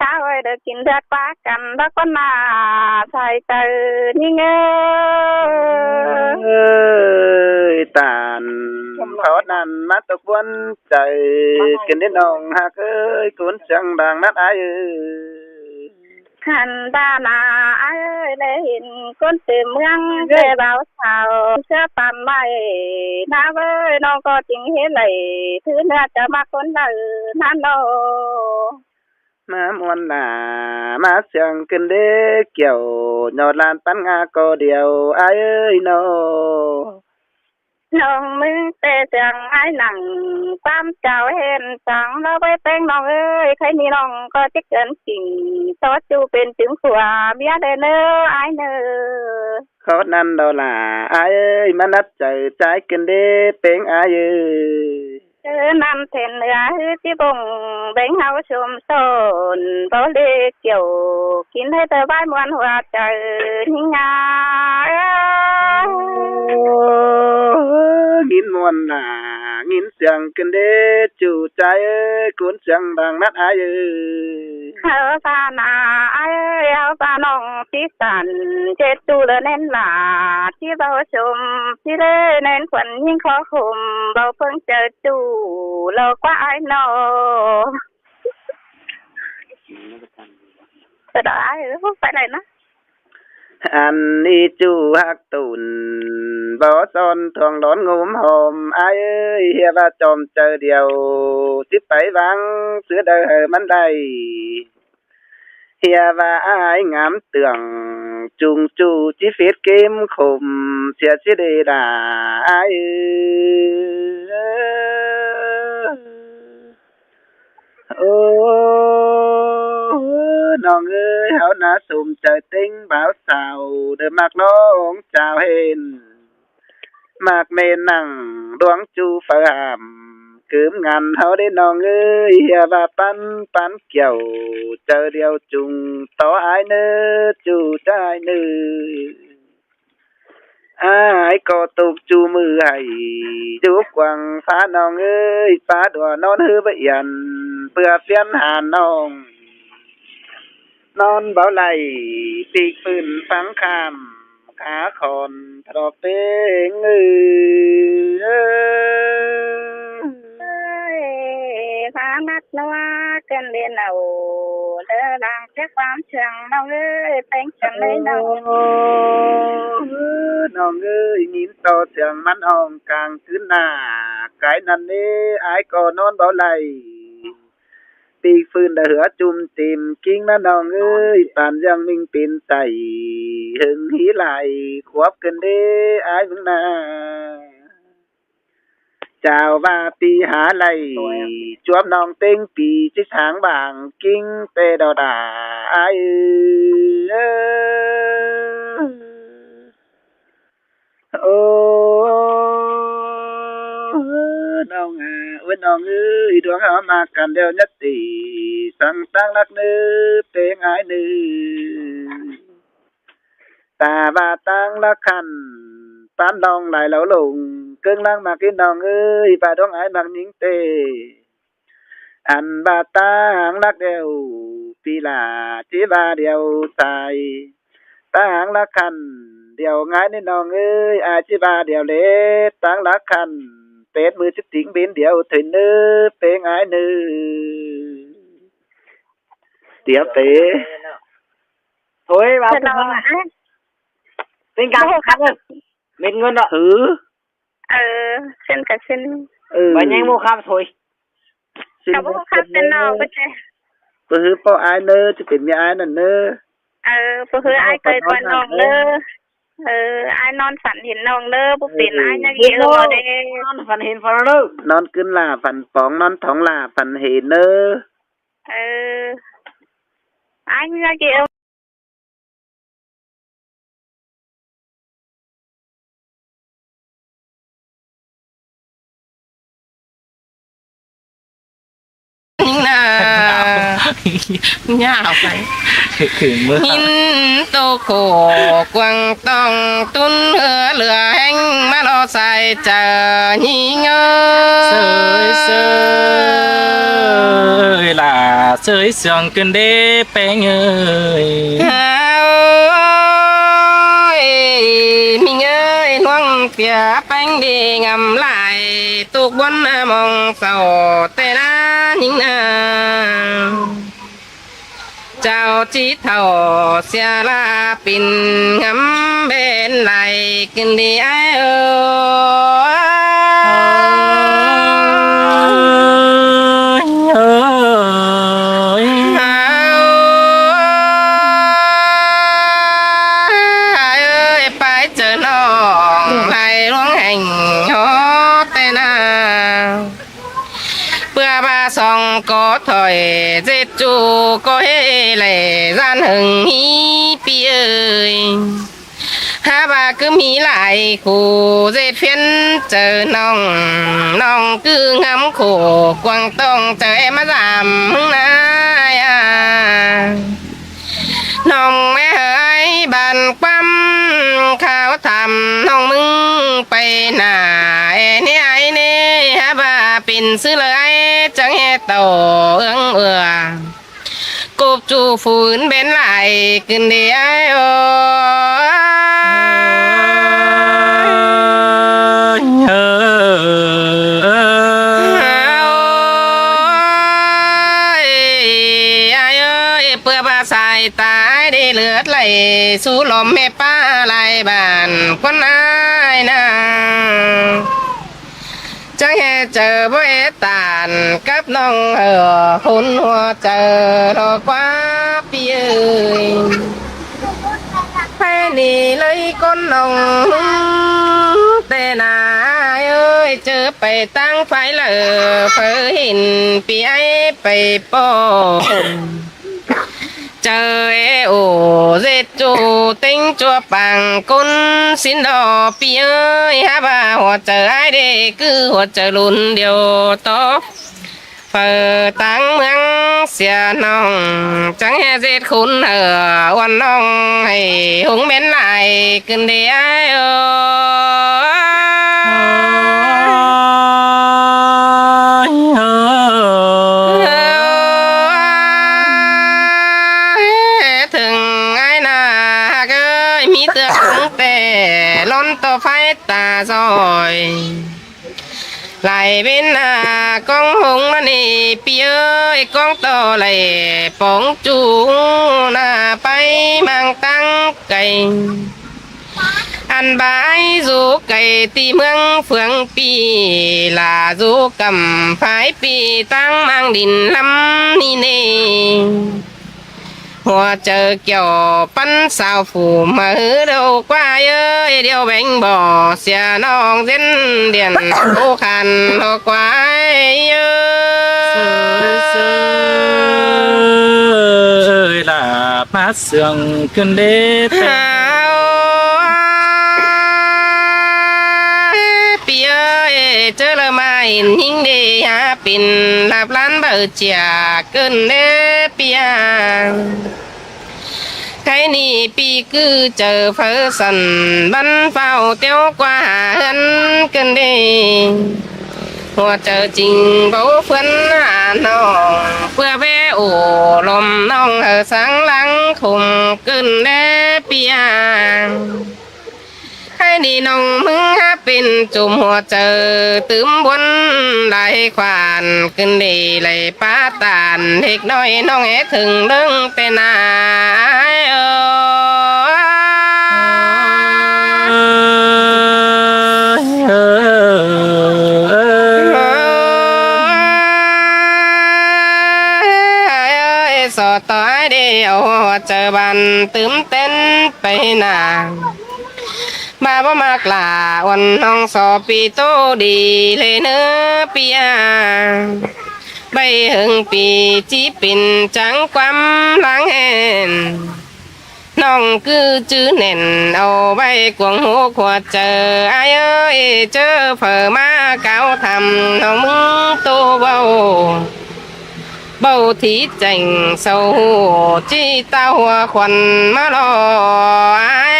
ข้าวเด็กกินเดือดปากันแล้วก็มาใส่เตอนี่เงยตานเขานั่นมาตะกวนใจกินได้น้องหากเอ้ยคนเสียงดังนัดไอ้ขันดานาไอ้เลยเห็นคนเต็มเมืองเจ้าเบาสาวเชื่อปันไม่น้าเว้ยน้องก็จริงเห็นเลยถือเนื้อจะมาคนเดินนั่นโนมามวนหนามาเสียงกันเด้เกี่ยวยอดลานปันงาก็เดียวไอ้โนน้องมึงเตะเสียงไอ้หนังตามเจ้าเห็นสังแล้วไปแต่งน้องเอ้ยใครมีน้องก็จะเกินจริงซอจูเป็นจึงขัวเมียเด้อเนอไอ้เนอเขานั่นดอลาไอ้มันนัดใจกันเด้เป็นไอ้นั่นเทนเนื้อที่บงเบ่งเฮาชมโซนบ่เล็กเกี่ยวกินให้เธอบ้านมวนหัวใจหิงางินมวนหนางินเสียงกันเด้จู่ใจคนเสียงดังนัดไอ้เฮาซานาไอ้เฮาซาน้องที่สันเจ็ดตูละเน้นหลาที่เบาชมที่เล่เน้นขวัญยิ่งขอคุมเบาเพิ่งเจอจู่เราก็ไอ้นอจะได้ไปไหนนะอันนี้จู่ฮักตุนบ่ซ้อนทวงร้อนงุมหอมไอ้เฮียว่าจอมเจอเดียวสิไปวังเสือเด้อมันได้เฮียว่าอ้ายงามเตืองจุงจู่จิฟิตเกมคมเสียสิได้ด่าไอ้โอ้น้องเอ้ยเฮาน่าสมใจเต็งบ่าวสาวเด้อมักน้องเจ้าเห็นมากเมนั่งดวงจูฝามคืมงานเฮาได้น้องเอ้ยเฮียว่าปันเกี่ยวเจอเดียวจุงต่ออ้ายเน้อจูใจเน้ออ้ายก็ตกจูมือให้จูกวังฟ้าน้องเอ้ยฟ้าดัวนอนฮือบ่ยันเพื่อเฟียนหาน้อง นอนเบาไหลปีกปืนฟังคำขาคอนทรอเป้งเอ้ยพานักนัวกันเรียนเอาเดินทางเช็คความเชื่องน้องเอ้ยเป็นจังเลยน้องน้องเอ้ยยินต่อเสียงมันห้องกลางคืนหน้าไกลนั่นนี่อายก็นอนเบาไหลปีกฟืนเหือจุ่มติมกิ้งนะน้องเอ้ยปานยังมิงปินใส่หึงหีไหลควบกันเด้อายมึงนาเจ้าว่าปีหาไหลจวบน้องเต็งปีจิทางบางกิ้งเตดอดาอายโอ้น้องเอ้ยน้องเอ้ยดวงเฮามากันเดียวนัดตีสังตั้งรักนื้อเปงหายนื้อตาบาตังละคันปานดองหลายเหลาลงเกิงลังมากินน้องเอ้ยปาดองหายมักยิงเตอันบาตางรักเดียวปีลาจีบาเดียวใส่ตาหางละคันเดียวง่ายนี่น้องเอ้ยอาจีบาเดียวเล็ดตังละคันเป็ดมือสิถิงบินเดียวถึงเนื้อเป้งหายเนื้อเดี๋ยวเต๋โอ้ยว่าเป็นการครับเม็ดเงินอ่ะเส้นกับเส้นวันยังโมครับถอยกับโมครับเส้นนอกก็ใช่เพื่อป้ออายเนื้อจะเป็นมีอายนั่นเนื้อเพื่ออายเคยก่อนน้องเนื้ออายนอนฝันเห็นน้องเนื้อปุ๊บเป็นอายยังเยอะเลยนอนฝันเห็นฝันเนื้อนอนขึ้นลาฝันปองนอนท้องลาฝันเห็นเนื้ออายยังเยอะยาวไปถึงเมื่อหินโตโขกวางต้องตุนเหลือแห้งมารอใส่เจอหิงเสยเสยล่ะเสยเสียงกันเด้แป้งเอ้ยมิงเอ้ยน้องเปียแป้งดีงำไหลตุกบนมองเศร้าแต่ละหิงเจ้าจีเท่าเสียลาปินงำเบนไหลกินดีไอไปเจอน้องไหลร้องแห่งฮอแต่นาเพื่อมาส่องก็ถอยเจ็ดจูก็เฮเล่ร้านหึงฮีปีเอ้ยหาบาคือมีหลายคู่เจ็ดเพี้ยนเจอน้องคืองำคู่กวางต้องเจอมาสามนายน้องแม่เฮ้ยบ้านปั๊มข้าวทำน้องมึงไปหน้าเนี่ยไอ้เนี่ยฮะบ้าปิ่นซื้อเลยจังเฮโตกบจูฝืนเบนไหลขึ้นเดียโอเพื่อภาษาตายได้เลือดไหลสู้ลมแม่ป้าไหลบ้านคนนายนาจังแห่เจอบ่เอตานกับน้องคุณหัวเจอรอกว่าพี่เอ้ยให้นี่เลยคนน้องแต่นาเอ้ยเจอไปตั้งไฟเลยเผยหินพี่ไอไปป้อนเจอโอเจจูติ้งจัวปังกุนสินดอปีเอ้ยฮะบ่าหัวเจอไอเด็กคือหัวเจอรุ่นเดียวต่อเปิดตั้งเมืองเสียน้องจังแห่เจ็ดคุณวันน้องให้หงเม้นไหลขึ้นเดียว ตาซอยlại bên con hùng nó nè pi ơi con to lại bóng chú là bay mang tăng cày ăn bãi du cày tìm hương phương pi là du cầm phái pi tăng mang đình lắm ni nè hoa chờ kiểu bắn sao phủ mở đâu qua ơi điều bánh bò xe non dân điện ô khăn hồ quái ơi là bát sương cơn đế chớ là mai hình đi ha pin lạp lán bờ chè cơn đế pia cái ni pi cứ chờ phở sần bắn pháo tiêu qua hân cơn đế hoa chờ trình bố phấn nòng vừa bé ủ lồm nòng ở sáng lắng khùng cơn đế pia hai đi nông mừng hát bên chùm hoa chờ tướm buôn lại khoản kinh đi lại phá tàn hịch nói nông é thường lưng tên ai sọ tối đi hoa chờ bàn tướm tên bay nàng bà bố mạc là quần hong sò pi tô đi lê nữa pia bay hưng pi chỉ pin trắng quắm láng hèn nong cứ chữ nền âu bay cuồng hú quạt chờ ai ơi chớ phở má cáo thầm hong mưng tô bầu thí chành sâu chi tao hoa khuẩn má lo ai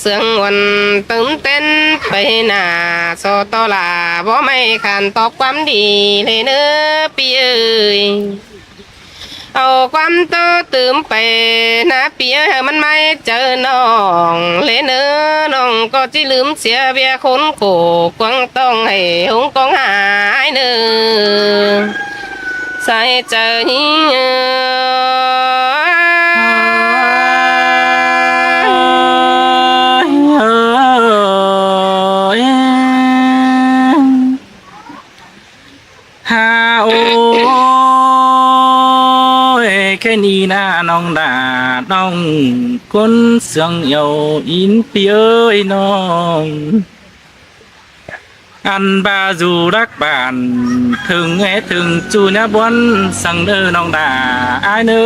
sương quần tứng tên bay nà so to là bó mây khàn tóc quắm đi lên nữa pi ơi quắm to tướm bay na pi ơi mình may chờ nòng lên nữa nòng có chỉ lướm xe bia khốn cổ quăng tông hay húng con hải nữa sai chờ cái ni na nong đà nong con sương yêu in pi ơi nong ăn ba dù đắc bản thường nghe thường chu nhá buôn sang nơ nong đà ai nơ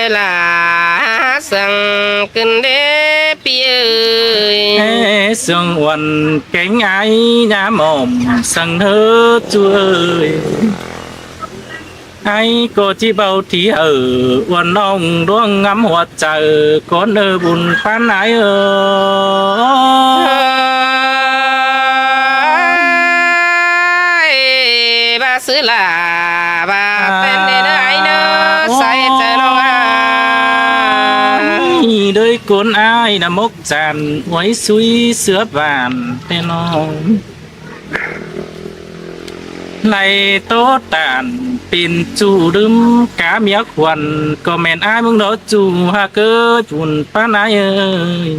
là sương kinh đế pi ơi sương uẩn cánh ai nhá mồm sang nơ chu ơi ai có chỉ bao thì ở uẩn nong đuông ngắm hoa chờ con nơ buồn phán ai ơi ba xứ là ba tên đến ai nơ say chờ nong đời con ai là mốc tràn quấy suy sữa vàng tên nó này tốt tàn pin chủ đâm cá miếc quần có mền ai mong đó chủ hà cơ chuồn phán ai ơi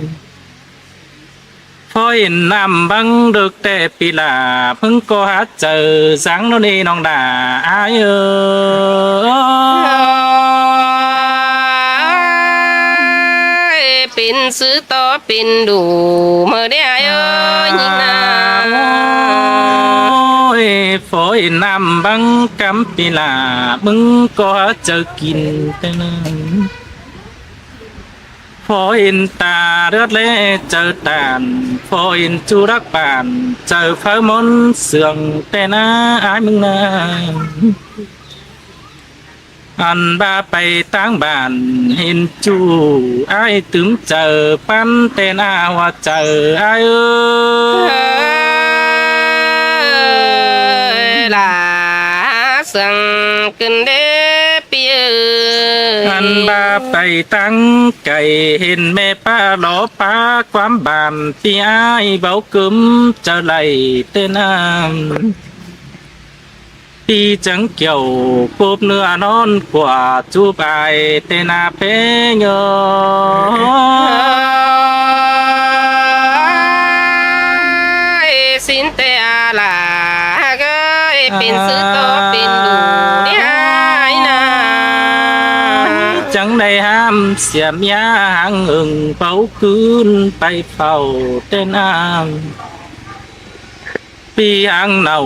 phôi nằm băng được tệ pi là phưng có hát chờ sáng nó đi nòng đà ai ơi pin sứ to pin đủ mơ đê ai ơi nhìn ôi phôi nằm băng cắm pi là bưng có hát chờ kín tên phôi ta rớt lê chờ tàn phôi chu đắc bản chờ phá món sườn tên ai mừng na อันบาไปตั้งบ้านเห็นจูไอ้ถึงเจอปั้นเตนาว่าเจอไอ้ล่ะสังกินเด้ปีอันบาไปตั้งไก่เห็นแม่ป้าหลอป้าความบานที่ไอ้เบากึมจะไหลเตน้ำที่จังเกี่ยวปูบเนื้อนอนกว่าจูบไอเตนาเพงยสินเตอาลาก็เป็นซื้อโตเป็นดูนี่หายนาจังได้ห้ามเสียมยาหางอึ่งเฝ้าคืนไปเฝ้าเต้นน้ำปีหางเนา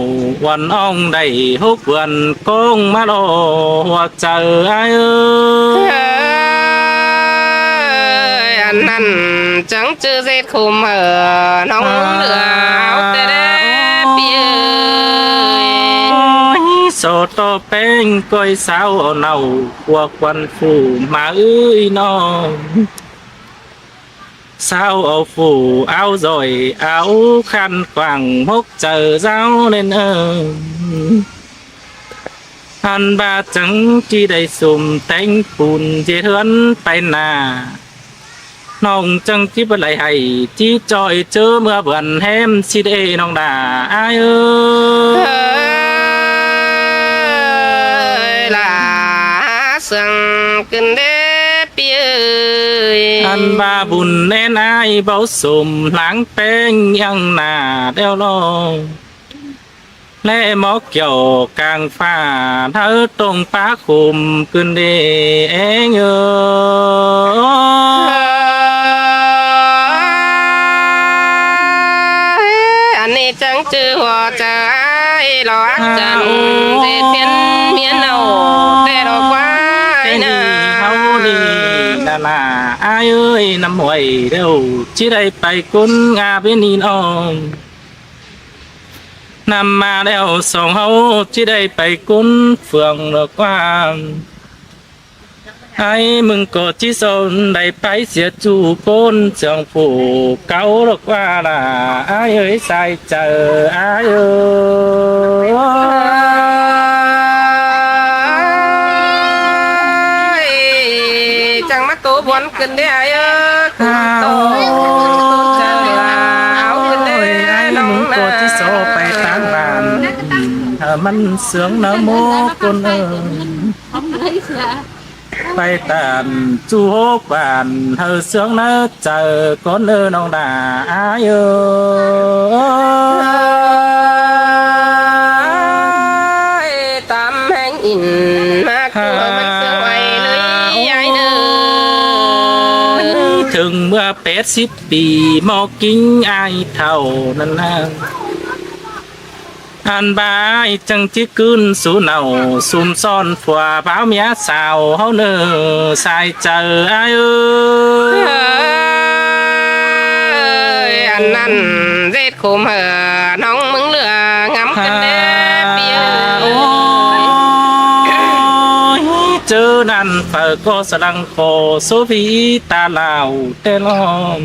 วันอ่องได้หกวันกงมาโลหัวใจไอ้อันนั้นจังจื้อเจ็ดคุมน้องเหลือเอาแต่เด้ปีโซโตเป็นก้อยสาวเอาเนาหัวควันฟูมาน้องสาวเอาฟูเอาrồiเอาคันกว่างมกเจอเจ้าเน่นอันบาจังที่ได้สุ่มแต่งปูนเจเทือนไปนาน้องจังที่เป็นไรให้ที่จอยเจอเมื่อเบื่อนแฮมสิเดน้องด่าอ้ายล่ะสังกินเด้ปีอันบาบุญแน่นายเบาสุ่มหลังแป้งยังหนาเดียวลองและหมอกเกี่ยวกลางฟ้าเธอตรงป้าคุมขึ้นเดเองอันนี้จังจื้อหัวใจหลอกจันเจ็ดเพี้ยนเมียนเอาแต่ดอกไว้นะเฮาดีนาลาอ้ายเอ้ยน้ำหวยเร็วจิได้ไปกุนงาเป็นนีน้องนำมาแล้วส่งเฮาที่ได้ไปกุนเฟืองดอกกว้างไอ้มึงก็ที่สนได้ไปเสียจูปนเสียงผู้เก่าดอกว่าล่ะไอ้เอ้ยใส่เจอไอ้เอ้ยจังมาตัวบนขึ้นได้ไอ้โตจังเอาขึ้นได้น้องก็ที่โซไปตามบ้านถ้ามันเสืองนะโมคนไปตามจูโฮกบ้านเธอเสืองนะเจอคนน้องด่าอ้ายตามแห่งอินมากกว่ามันสวยเลยยายเด้อถึงเมื่อ80 ปีหมอกิ้งอายเท่านั้นนะอันบายจังที่คืนสู่เนาซุ่มซ่อนฝัวเผาเมียสาวเฮาเนอใส่เจอไอ้อันนั้นเจ็ดคุมน้องมึงเหลืองำกันเด้ปีเจอนั่นเปิดก็สลังโคโซฟีตาลาวเตลอม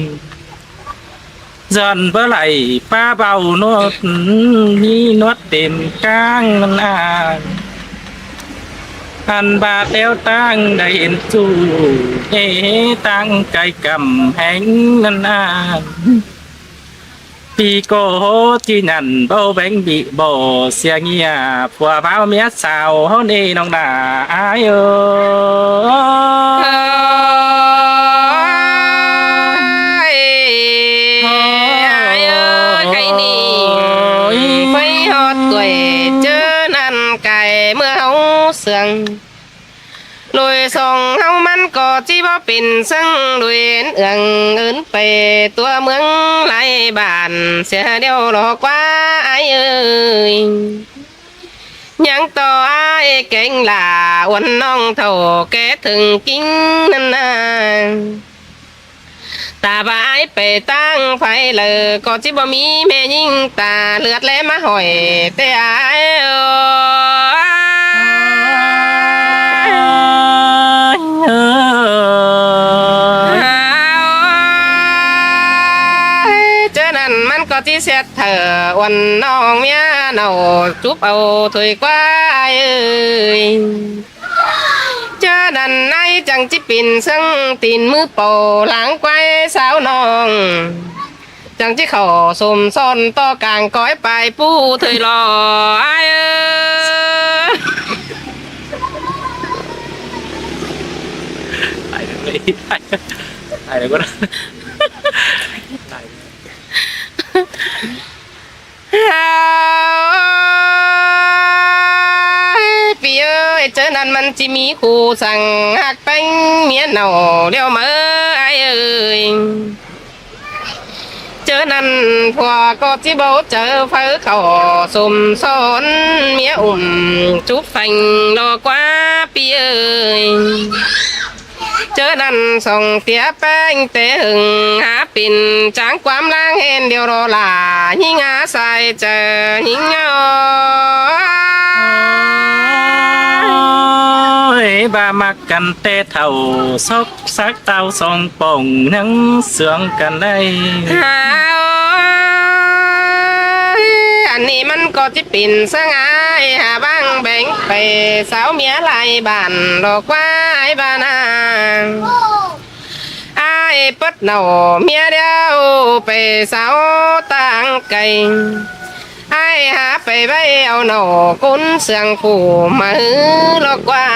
dần bữa lại pa bầu nó ni nó tìm cang mình anh ba đeo tang đầy chu tang cây cầm hánh mình vì cô chi nhận bao bánh bị bò xe nghe phùa báo mía xào hôn đi nông đà ai lùi sòng hao man có chi bao pin sưng lùi ưỡnไปตัวเมืองไรบ้านเสียเดียวหลอกว่าไอ้เอ้ยยังต่อไอ้เก่งหล่าวันน้องเท่าแกถึงกิ้งนั่นนะตาบายไปตั้งไฟเลยก็จิบ่มีแม่ยิ่งตาเลือดแลมาหอยแต่ไอ้ วันน้องเมียเนาจุบเอาถอยกว่าเอ้ยเจอดันในจังจิปินซึ่งตีนมือโปหลังไกวสาวน้องจังจิขอสมซ่อนต่อกลางก้อยไปปูถอยรอเอ้ยตายเลยตายเลยก็ได้ตาย พี่เอ้ยเจอนั้นมันจะมีคู่สั่งหักเป็นเมียเนาเดี๋ยวมาไอ้เอ้ยเจอนั้นพวกก็ที่บ่เจอเฟ้อเขาสมสอนเมียอุ่มจุบฟังรอกว่าพี่เอ้ยเจอนั้นส่งเตี้ยแป้งเตะหึงหาปิ่นจางความล้างเห็นเดียวรอลาหิงหาใส่เจอหิงบามักกันเตะเท่าซอกซักเต้าสองป่องนั่งเสืองกันได้อันนี้มันก็จะปิ่นสงายหาบ้างแบ่งไปสาวเมียไหลบ้านดอกว่าไอ้บ้านาไอ้ปัดเนาเมียเดียวไปสาวต่างไกลไอ้หาไปใบเอาหนอกุ้นเสียงผู้มาหื้อลอกว่า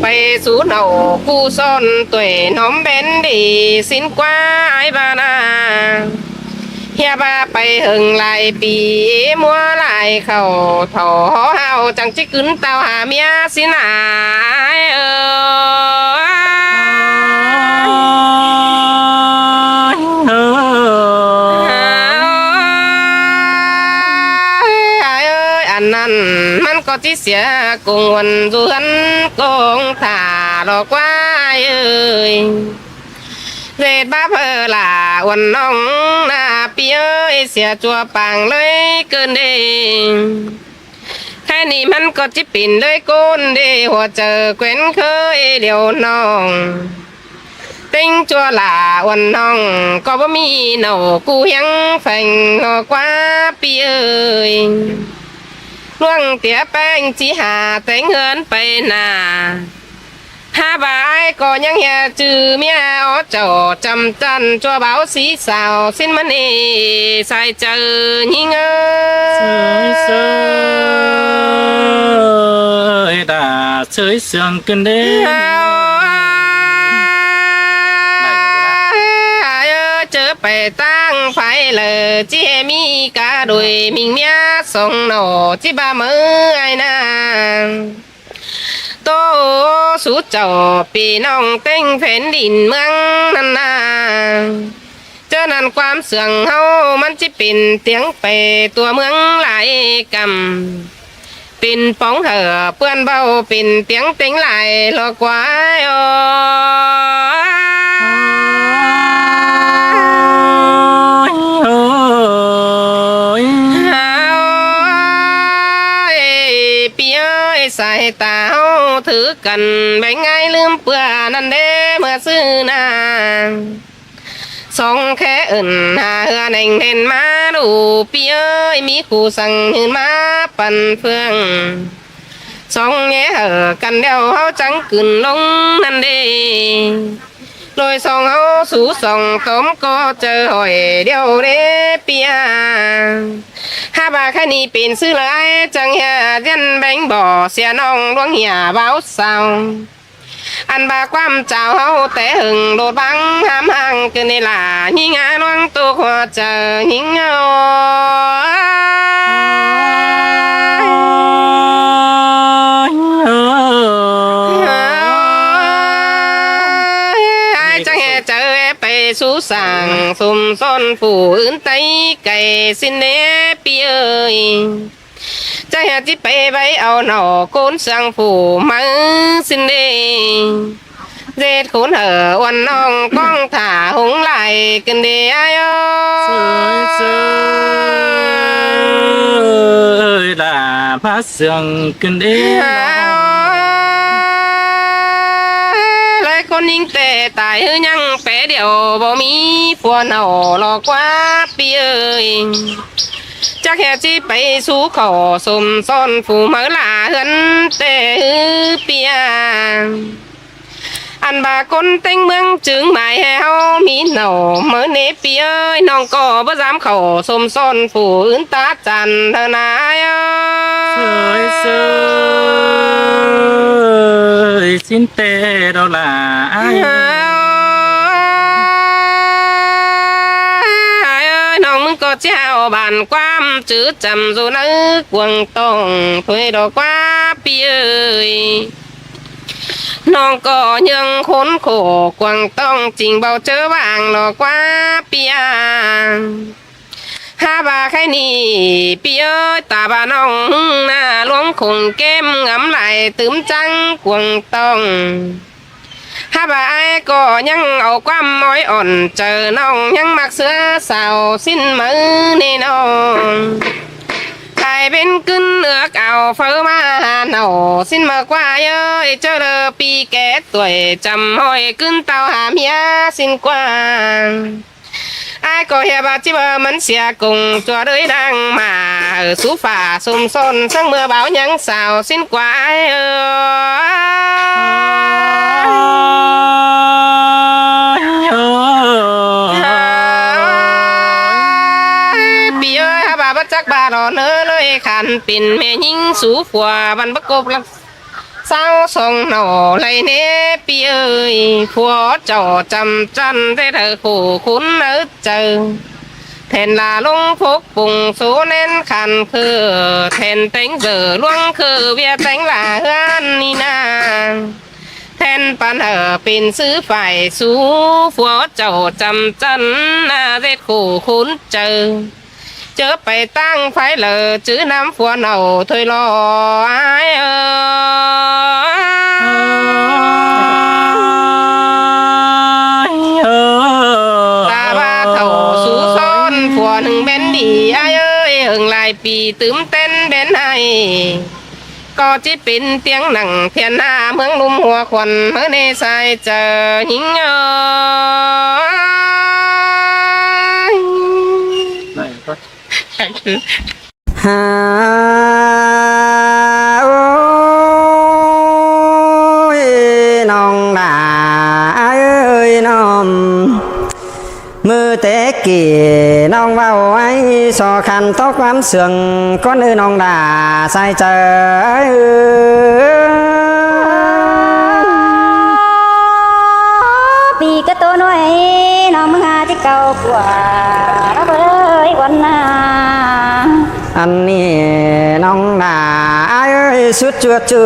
ไปสู่หนอผู้ซ่อนตัวน้อมเบนดีสินกว่าไอ้บ้านาเฮียบ้าไปหึงหลายปีมัวหลายเข้าเท่าเฮาจังจิขึ้นเตาหาเมียสินานั้นมันก็ที่เสียกงวันจวนกงถ่าดอกว่าเอ้ยเศษบ้าเพอหล่าวันน้องหน้าเปียเอ้ยเสียจัวปังเลยเกินเด้แค่นี้มันก็จิปิ่นเลยก้นเด้หัวเจอเกว้นเคยเดี๋ยวน้องติ้งจัวหล่าวันน้องก็บ่มีเนากูยังแฝงกว่าเปียเอ้ยล่วงเตี้ยแป้งจีหาแต่งเงินไปนาหาบายก็ยังเฮียจือเมียอ๋อเจ้าจำจันจัวเบาสีสาวสิ้นมันเอใส่เจอยิงเอ้ยด่าเฉยเสียงกันเด้เจอไปตั้งไฟเลยจีมีกาโดยมิงเมียส่งหนอจีบามือไอ้นางโตสุดเจ้าปีน้องเต้งแผ่นดินเมืองนั่นนาเจอนั้นความเสื่องเฮามันจิปิ่นเตียงไปตัวเมืองหลายกำปิ่นป้องเหอเปื้อนเบาปิ่นเตียงเต็งหลายหลอกกว่าสายตาเฮาถือกันแบ่งไงลืมเปื่อนั่นเด้เมื่อซื้อนาสองแค่อื่นหาเฮือแหน่งเห็นมาดูพี่เอ้ยมีคู่สั่งหืนมาปั่นเฟืองสองแง่เหอกันเดียวเฮาจังขึ้นลงนั่นเด้โดยสองเฮาสู่สองต้มก็เจอหอยเดียวเด้เปียหาบาแค่นี้เป็นซื้อเลยจังเฮียยันแบงบ่อเสียน้องดวงเหียเบาเศร้าอันบาความเจ้าเฮาแต่หึงโดดบังห้ามห่างเกินในหล่าหิงาน้องตัวขวเจอหิงเอาสู้สั่งสมซ้อนผู้อื่นไตไก่สินเนปีเอ้ยใจหาที่ไปไว้เอาหน่อโกนสั่งผู้มือสินเดเจ็ดขุนเหอวันน้องก้องถ่าหงไหลกันเดียด่าพระเสียงกันเดียคน คนยิงแต่ตายยังแปะเดียวบ่มีผัวเน่าหลอกว่าปีเอ้ยจักแค่จีไปสู่ขอสมซ่อนผู้เมื่อลาเฮือนแต่เปียอันบาคนเต็งเมืองจึงหมายให้เฮามีเน่าเมื่อเนปีเอ้ยน้องก็บ่ดามเข้าสมซ่อนผู้อื่นตาจันเธอนายเสยสินเตเราล่ะน้องมึงก็เจ้าบ้านความจืดจำสู่นึกกวงต้องถวยดอกว่าปีเอ้ยน้องก็ยังค้นโขกวางต้องจริงเบาเจอวางดอกว่าปียฮาบาใครนี่ปีเอ้ยตาบาน้องหน้าหลวงคงเก้มงำไหลตึมจังกวงต้องฮาบาไอ้ก็ยังเอาความม้อยอ่อนเจอน้องยังมักเสือสาวสิ้นมือนี่น้องใครเป็นกึนเลือกเอาเฟอมาเนาสิ้นมากว่าเอ้ยเจอเดอปีแก่ตัวจำห้อยกึนเตาหาเมียสิ้นกว่าไอ้ก็เฮียบาจิบมันเสียกงจัวเลยดังมาสู้ฝ่าสุ่มซนสังเมื่อเบายังสาวสิ้นกว่าจักบาดเนอเลยขันปิ่นแม่ยิงสู่ผัวบันประกบลักสาวทรงหน่อไรเนปีเอ้ยผัวเจ้าจำจันได้เธอคู่คุ้นเนื้อเจอแทนลาลงพกปุ่งสูเน้นขันคือแทนเต็งเจอล่วงคือเวียแตงลาเฮือนนี่นาแทนปันเป็นซื้อไฟสู่ผัวเจ้าจำจันนาเด็ดคู่คุ้นเจอเจอไปตั้งไฟเลยจื้อน้ำฝัวเน่าถอยลอยตาบาเท่าสู่ซ้อนฝัวหนึ่งเป็นดีเอ้ยหึงหลายปีตื่มเต้นเป็นไห้ก็จิเป็นเตียงหนังเพียนหน้าเมืองลุ่มหัวควันเมื่อในสายเจอหิงหาโอ้ยน้องด่าเอ้ยน้องมือเตะกี่น้องเบาไว้สอคันตกความเสื่องก้อนเอ้ยน้องด่าใส่เจอปีก็ตัวน้อยน้องมึงหาที่เก่ากว่าเราเอ้ยวันน่ะอันนี้น้องด่าเอ้ยสุดจัวจู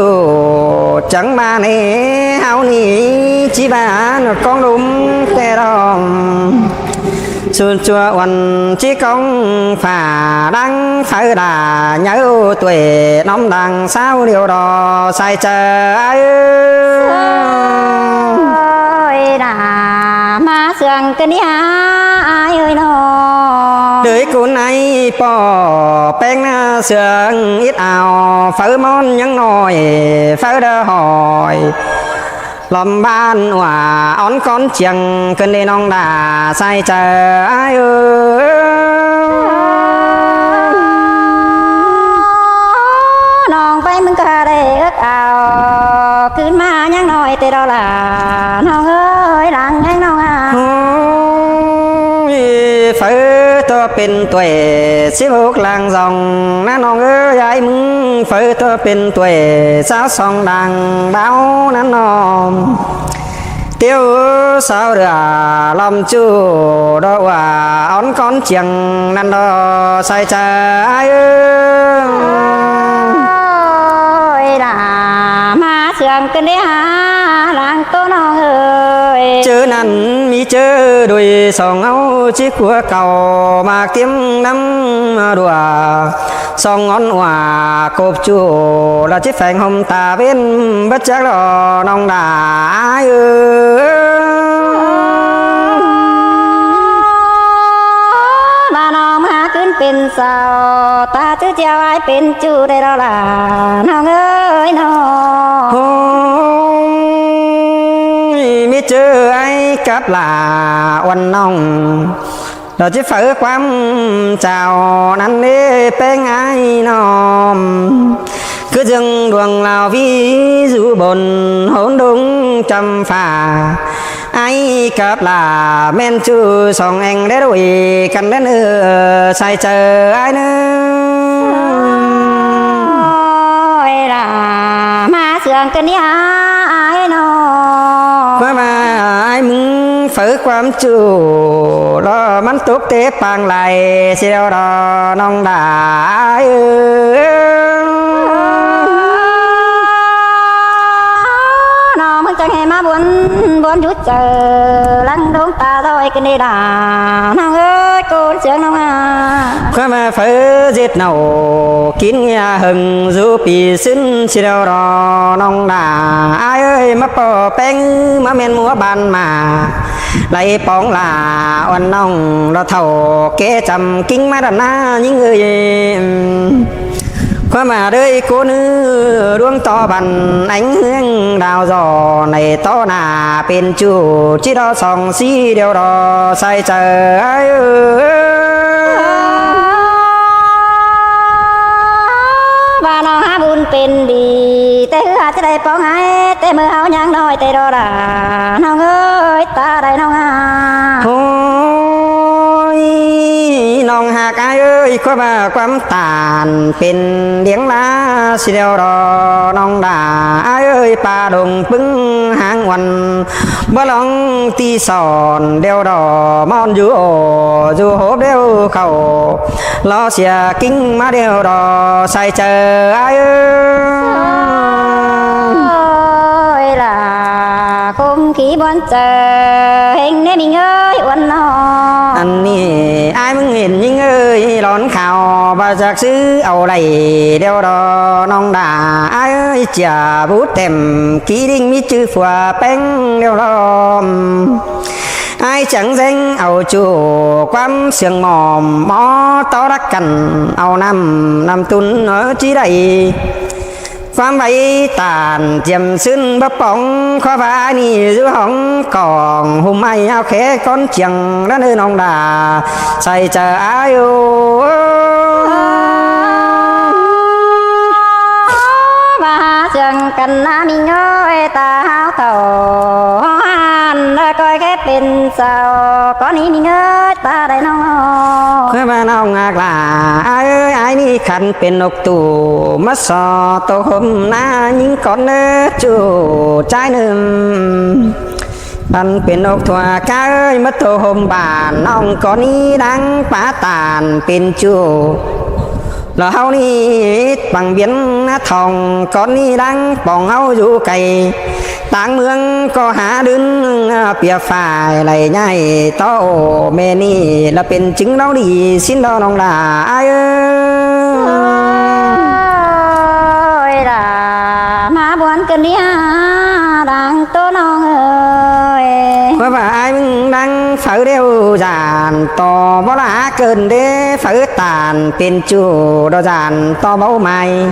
จังมาในเฮานี่จีบ้านกองลุมแต่รองสุดจัววันจีกองฝ่าดังไฟด่าnhớ tuổiน้องดังสาวเดียวดอใส่เจอด่ามาเสื่องกันนี่ฮะเอ้ยน้อง đời cuốn ấy bỏ bén sương ít ảo phở món những nồi phở đơ hỏi lòng ban hòa ón con chiêng cơn đi nong đà say chờ ai nong bayมึงก็ได้เอิกเอาขึ้นมายังน้อยแต่เราล่ะน้องเอ้ยหลังยังน้องอ่ะphở tôiเป็นtuổi xếp hút làng dòng ná nong ơi ai mừng phở tôiเป็นtuổi sao song đằng báo ná nong tiêu sao được lòng chú đó hòa ón con chiêng năn đó say trái ơi là má sương cơn đấy hả làng tô non ơi chớ năn mi chớ đôi song áo chiếc của cầu mà kiếm năm đùa song ngón hòa cộp chủ là chiếc phèn hôm ta bên bất chắc đó nong đà bà nong háขึ้นเป็นสาวตาชื่อเจ้าไอ้เป็นจูได้แล้วล่ะน้องเอ้ยน้องmi chớ กับลาวันน้องเราจะฝืนความเจ้านั้นได้เป็นไงน้อมcứ dừng đường lào ví dụ bồn hỗn đúng trăm phà ai cặp là men chu song anh để đuổi cần đến sai chờ ai nữa là ma sườn cái ní ai nó qua mà ai muốn phởความchu lo mắn tốt tế bằng lại xeo đó nong đã chẳng hề má buồn chút chờ lăng đốn ta thôi cái này đã nàng ơi cô sướng không à qua mà phải giết nào kín nhà hừng du pì xin chỉ đâu đó nong đã ai ơi má bỏ bánh má men múa bàn mà lại bóng là oan nong đó thầu kế trầm kính má đàn na những người qua mà đây cô nữ đuông to bằng ánh hương đào giò này to nà bên chủ chỉ đó sòng xí điều đó sai chờ ai và nó há buồn bên đi tê hứa tới đây bóng hai tê mưa áo nhang nói tê đó là nó ơi ta đây nó à thôi nong hạc ai ơi qua mà quắm tàn bên điếng lá xì đeo đò nong đà ai ơi pa đồng bưng hàng quần bơ lòng ti sòn đeo đò mon du hốp đeo khẩu lo xìa kinh má đeo đò sai chờ ai ơi là không khí bon chờ hình nên mình ơi uốn nó anh nì ai mừng nhìn những ơi lón khảo và giặc sư ẩu đầy đeo đò nong đà ai ơi chả bút tèm ký đinh mít chữ phùa bánh đeo đò ai chẳng danh ẩu chủ quắm sườn mòm mó to đắc cằn ẩu nằm tún ở chí đầy quám váy tàn chiếm xưng bắp bóng khoa vá nì giữ hóng còn hôm ai áo khẽ con chiang đã nơi nong đà say chờ ai ô và sườn cần mình ơi ta háo thầu han coi cái bên sao có ní mình ơi ta đây nó khoa vá nong ngạc là ai ơi ai ní khăn bên ốc tù mất sò tô hôm na những con chủ trái nừng anh bên ốc thua cá ơi mất tô hôm bàn nong có ní đáng phá tàn bên chủ là hao ni bằng biến thòng con ni đang bỏng hao du cày táng mương có há đứng bìa phải lại nhai to mê ni làเป็นchứng đau đi xin đau lòng là ai ơi là má buồn cơn đi đang tô non ơi có phải ai đang phở đeo giàn to bó lá cơn đế phở tàn bên chủ đó giàn to báu mày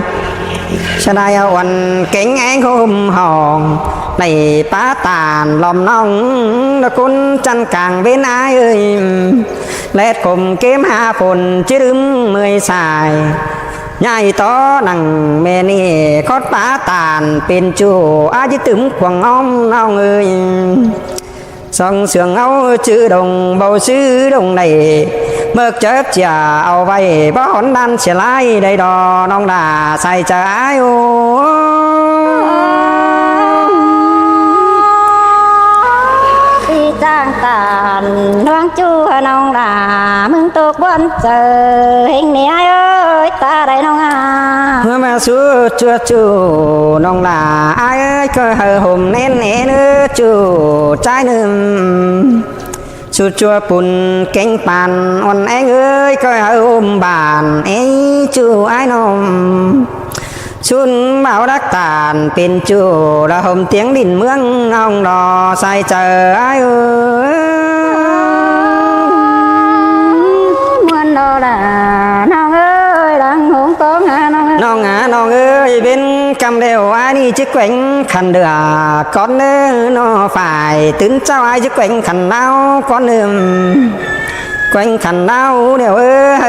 sao đây quần kính ánh hôm hòn này phá tàn lòng nong nó cún chăn càng bên ai ơi lét cùng kiếm hạ phồn chứ đếm mười xài nhai to nằng mê nì khót phá tàn bên chủ ai chứ tửm quăng ông nong ơi song sườn áo chữ đồng bầu sứ đồng này mực chớp chả ao vay bó hòn đan xẻ lái đầy đò nong đà say chờ ai ô đi trang tàn đoán chu nong đà mừng tục buồn chờ hình này ai ơi ta đây nong à mà xưa chưa chu nong là ai ơi cơ hờ hôm nén nén nữa chu trái nương chua chua bùn cánh bàn on anh ơi coi ôm bàn ấy chu ai nong xuân bảo đắc tàn bên chu là hôm tiếng đình mương ông đò say chờ ai ơi muôn đò là nong ơi đang hùng con nong nong ơi bên cầm đều ai đi chiếc quanh khăn đưa con nó phải tính cháu ai chiếc quanh khăn nào con quanh khăn nào đều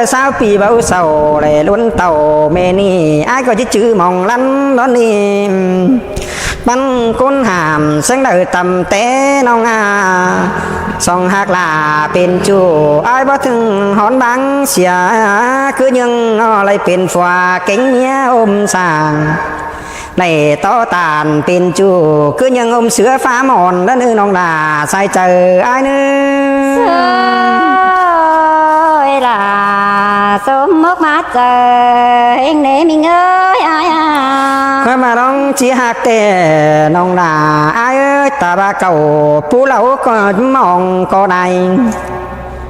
sao pì bao sầu để luôn tàu mê ni ai có chiếc chữ mong lắm đó ni bắn côn hàm sáng đời tầm té nong song hạc làเป็นchủ aiบ่ถึงหอนบังเสียคือยังอะไรเป็นฝัวเก่งเมียอมสาง này to tànเป็นchủ cứ nhưng ôm sữa phá mòn đó nữ nong là sai chờ ai nữa ơi là sớm mất mát giờ anh để mình ơi ai à mà nong chỉ hạt tè nong là ai ơi ta ba cầu phú lẩu có mong có này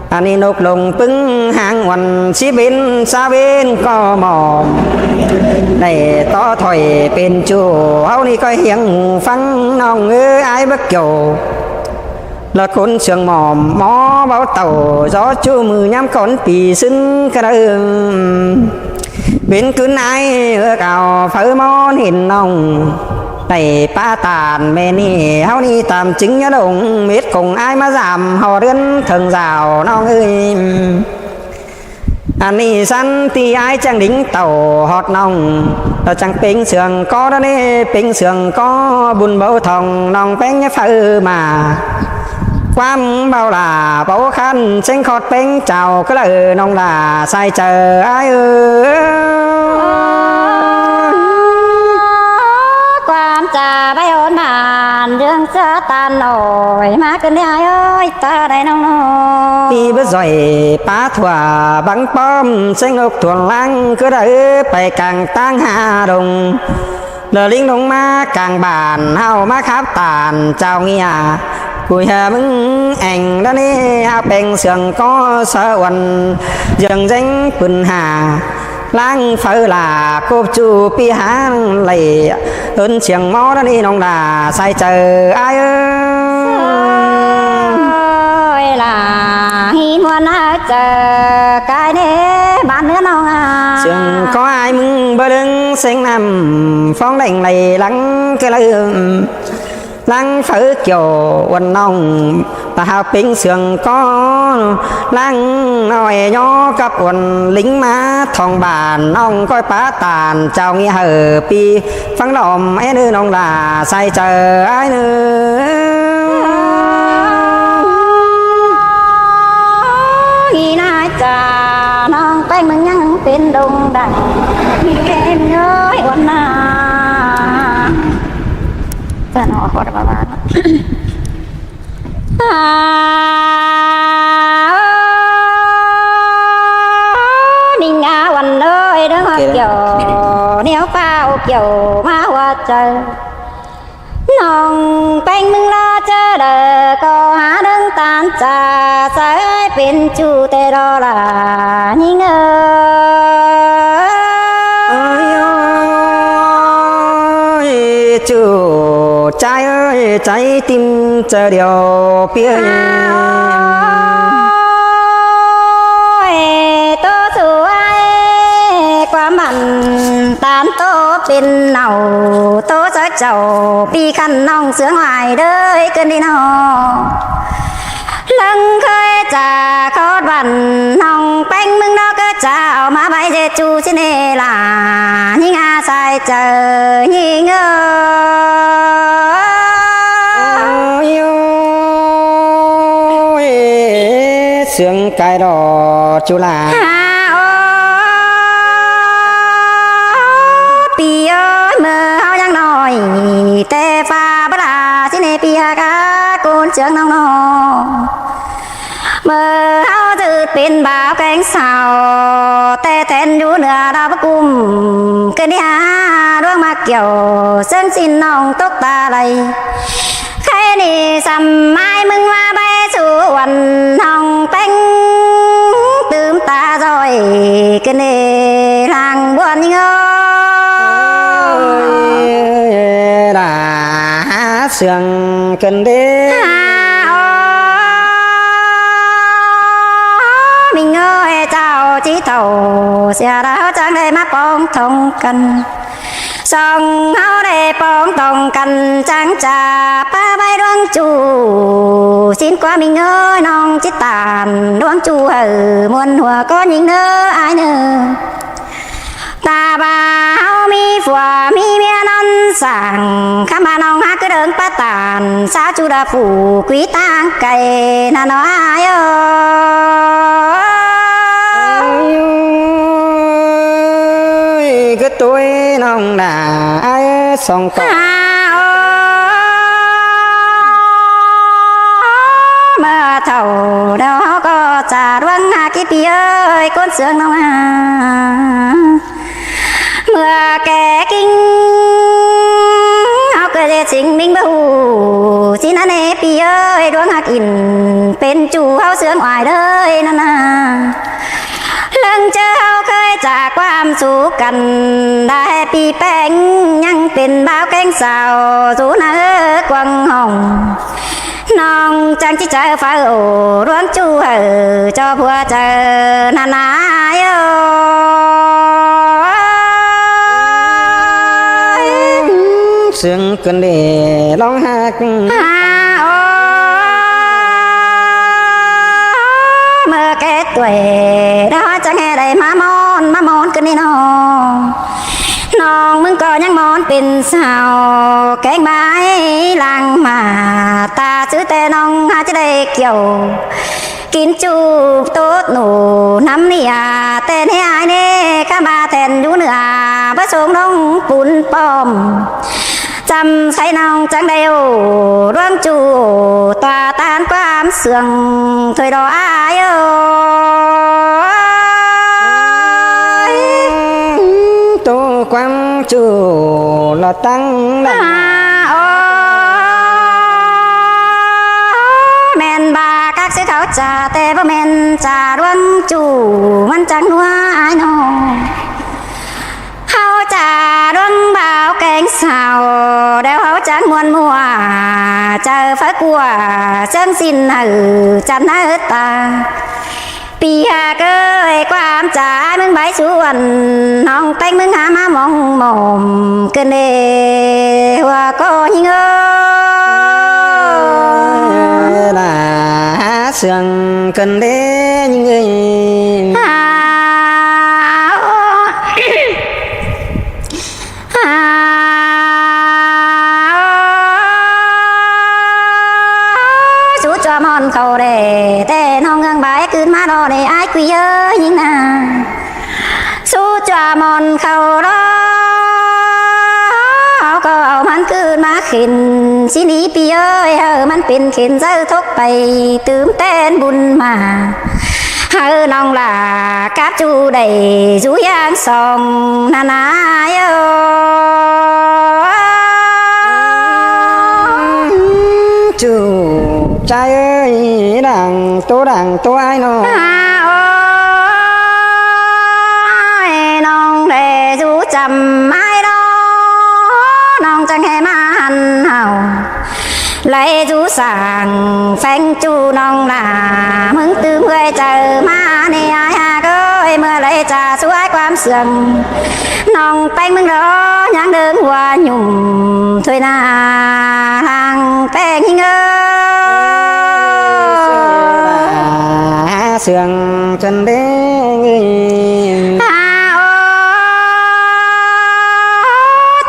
anh đi nộp lồng pưng hàng hoàn xí bên xa bên có mò này to thổi bên chủ hậu ni coi hiếng phăng nong ơi ai bất kiểu là con sườn mòm mó báo tàu gió chu mưa nhám con pì xưng cái đó bên cứ ai ở cào phơi món hình nong này pa tàn mê ni hao ni tạm chính nhớ đồng biết cùng ai mà giảm họ đơn thường rào nó ơi anh đi săn thì ai chẳng đính tàu hot nong chẳng ping sườn có đó nè ping sườn có buồn bầu thòng nong bén nhá phơi mà quam bao là bầu khăn xanh khót bén chào cái lời nong là sai chờ ai ơiความจ่าใบโอนผ่านเรื่องเสื้อตาหน่อยมากันได้เอ้ยตาได้น้องน้อย đi bước rồi phá thua bắn bom xanh ốc thuần lăng cứ đợi phải càng tăng hạ đồng lờ lính đông ma càng bàn hao má khắp tàn chào nghe cùi hà mừng ảnh đó nè hao bèn sườn có sợ quần dần danh quần hà lang phơi là cô chú pi hán lầy ơn chiang mó đó đi nong là sai chờ ai ơi là hi muôn chờ cái nè bạn nữa non à trường có ai mừng bơ đứng sinh nằm phóng đánh lầy lắng cái lời lăng phở kiểu quần nong ta hào pin sườn có lăng nói nhỏ các quần lính má thòng bàn nong coi phá tàn chào nghe hờ pi phăng lòm ấy nữa nong là sai chờ ai nữa hi nai trà non tay mừng nhangเป็นดงดังem ơi quần àจะนอนขอดประมาณninh à quần ơi đó hoa kiều nếu bao kiều má hoa trời nòng bánh mừng lo chờ đợi có há đứng tan trà sẽ bên chủ tê đó là ninh ơi chủ trái ơi trái tim chờ điều phía tô su ai qua mặn tán tô bên nào tô gió chầu pi khăn nong sướng hoài đời cơn đi nào lưng khơi trà khó vằn nong bánh mừng nó cơ chào má bay dê chu xin nê là nhìn à sai chờ nhìn sướng cái đỏ chú là pi ơi mơ hao giang nồi tê pha bất là xin nê pi cá côn sướng nong nò mơ hao tự bên bao cánh sao tê tên rú nửa đau bất cung cái đi ha đuông mà kiểu sân xin nong tốt ta đây khai đi sầm mai mừng hoa bay su quần hồng bánh tươm ta rồi cái này làng buồn ơi là sương cần đế mình ơi chào chí tàu xe đã chẳng đây mắt bóng thông cần สองเฮาได้ปองต้องกันจังจ่าป้าใบดวงจูสิ้นความมีเงยน้องจิตตานดวงจูมวนหัวก็ยิงเด้ออายเด้อตาบ่าเฮามีผัวมีเมียนอนสั่งคำบ่าน้องฮักก็เดินป้าตานสาวจูดาผู้กุยตางไก่น่ะน้อยเอ้ย cứ tuổi nông đã ai song tỏ mà thầu đó có trà đoan hà cái pi ơi con sương nông mưa kẻ kinh học cái gì chính minh bầu xin anh em pi ơi đoan hà kín bên chủ hao sương ngoài đời nè lầnเจอเฮาเคยจากความสุขกันได้ปีแป้งยังเป็นบ่าวแกงสาวสู่นากวางห้องน้องจังจิเจอฟ้าโอ้ร้วงจูเจ้าผัวเจอนานาโยsương cơn để long hạc cái tuổi đó chẳng nghe đầy má món cái này nonมึงก็ยังมอนเป็นสาวแกงไม้ลางมาตาซื้อแต่น้องหาจะได้เกี่ยวกินจูบโต๊ดหนูน้ำเนี่ยแต่เนี่ยไอ้เนี่ยข้ามาแทนอยู่เหนือพระสงฆ์น้องปุ่นปอมจำใส่น้องจังเดียวร่วงจูตาตานความเสื่องถอยดออายtô quang chủ là tăng men bà các sẽ khảo trà tê bơ men tràร่วงจูมันจังนัวอายน้องเฮาจ่าดวงบ่าวแกงสาวเดี๋ยวเฮาจังมวนมัวเจอฟ้ากลัวเชิงสิ้นจันทร์ตาปีหาเกยความจ่ามึงใบชวนน้องแต่งมึงหามามองมอมเกินเดว่าก็ยิงlà sương cần để những người chú cho mòn khẩu để tên hông ngang bái cứ má đo để ai quý ơi nhưng à chú cho mòn khẩu đóก็เอามันคืนมาขินสินีปีเอ้ยมันเป็นขินเจ้าทกไปตื่มเต้นบุญมาน้องล่ะกับจูได้จูยางสองนานาchủ trai ơi đằng tô ai nóน้องđểจูจำai đóน้องจังให้มาหันเห่าไล่จูสั่งแฟงจูน้องล่ะมึงตื่นเพื่อเจอมาเนี่ยไอ้ฮะก็เมื่อไรจะสวยความเสื่อมน้องแป้งมึงรอยังเดินหัวหยุ่มถอยหน้าทางแป้งหิงsương chân đế người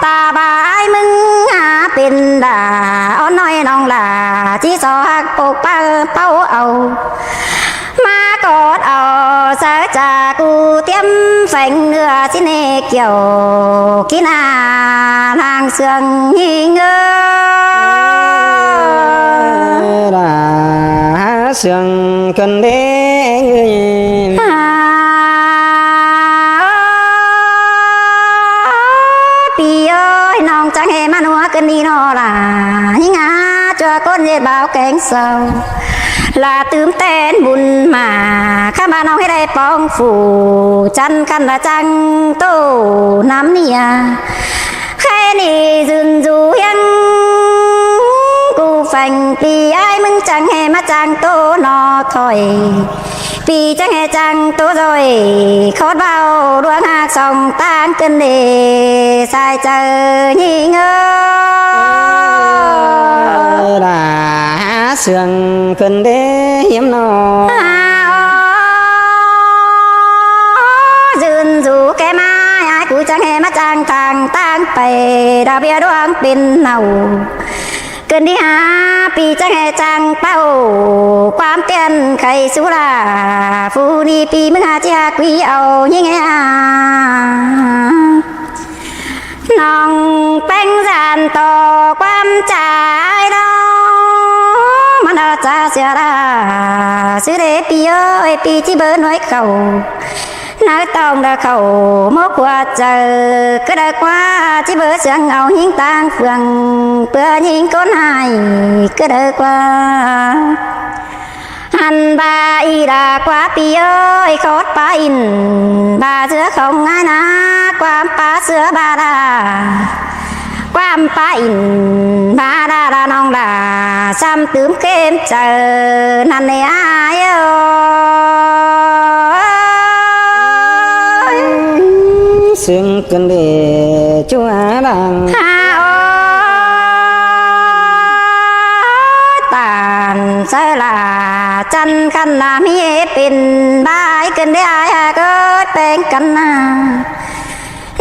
ตาบายมึงหาเป็นด่าอ้อนน้อยน้องล่ะที่สอหักปกป้าเป้าเอามากอดเอาเสือจากกูเตรียมแฝงเนื้อสิเนเกี่ยวกินอาทางเสื่องหิงlà sương cần đế ngườiปีเอ้ยน้องจังให้มันหัวกันดีนอล่ะยิ่งอาจัวก้นเย็ดบ่าวแกงเศร้าลาตื่มเต้นบุญมาข้ามาน้องให้ได้ปองฝูจันกันละจังโตน้ำเนี่ยแค่นี้ยืนอยู่ยังกูฟังปีไอ้มึงจังให้มาจังโตนอถอย ปีจังhệ chẳng tố rồi khót bao đuông hạc sòng tan cân đề sai chờ nhị ngơ là sườn cân đế hiếm nọ dừng dù cái mai ai cũng chẳng hề mắt chẳng thằng tăng bày đào bia đuông pin nào cơn đi há pi chẳng hề chẳng baoความtiền khay sú là phu ni pi mừng hà chia quý âu như nghe nòng bánh giàn toความtrái đó mà nó cha xia ra xứ để pi ơi pi chỉ bớ nói khẩu nói tông đã khẩu mốt qua chờ cứ đã qua chỉ bớ sương ngầu hiến tang phường bữa nhìn con hai cứ đã qua hành ba y đã qua pi ơi khót ba in ba giữa không ai na qua ba sữa ba đà qua ba in ba đà đà nong đà xăm tướm kem chờ năn nề ai ơi sương cân đề chúa làng sẽ là chân khăn là mi pin bài cần để ai có bên cạnh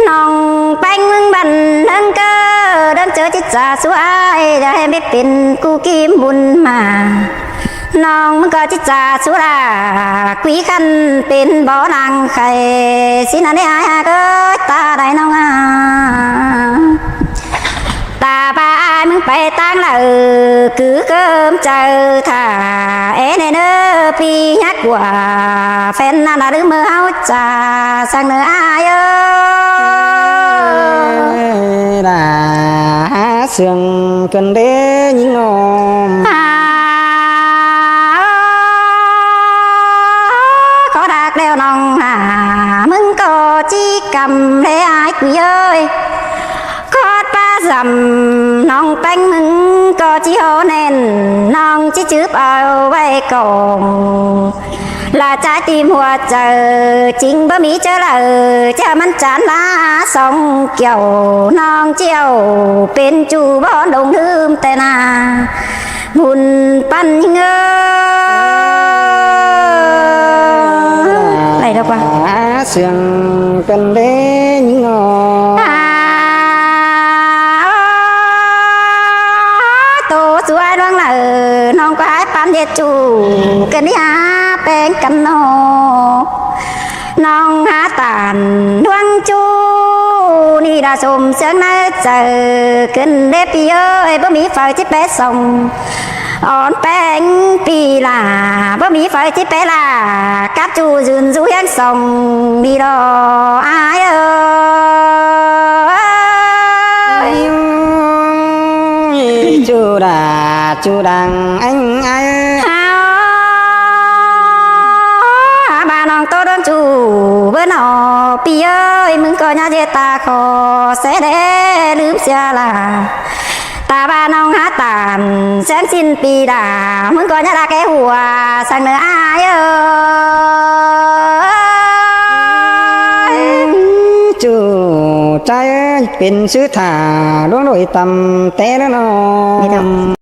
nòng bánh mừng bánh nâng cơ đơn chớ chít ra xuống ai đã em biết pin cu kim bùn mà nòng mừng có chít ra xuống là quý khăn pin bỏ nàng khay xin anh để ai có ta đại nông ta ba ai mừng phải tăng là cứ cơm chờ thả é này nơ pi nhát quả phen là đứa mơ áo trà sang nơ ai ơi là sương cần đế những nôm có đạt đeo nòng mừng có chi cầm để ai quý ơi dầm nong bánh mừng có chỉ hô nền nong chỉ chướp ở vậy cổng là trái tim hoa chờ chính bữa mỹ chớ là cha mắn chán lá sông kiểu nong chiều bên chu bó đồng hương tên buồn pan ngơ này đâu qua sương cần đế những ngò chú ai đoán là non có ai pan để chủ cái đi há bên cạnh nó non há tàn đoán chú đi đã xùm sớm nay chờ kinh để pi ơi bữa mỹ phải chết bé sông on bánh pi là bữa mỹ phải chết bé là các chú dùn du hang sông đi đó ai ơi chú đà chú đằng anh ai bà nòng tôi đón chú bữa nọ pi ơi mừng coi nhà dê ta khó sẽ để lướm xe là ta bà nòng hát tàn sáng xin pi đà mừng coi nhà đã cái hùa sang nữa ai ơi chú trai เป็นชื่อถาดวงโดยตำแต่ละนอ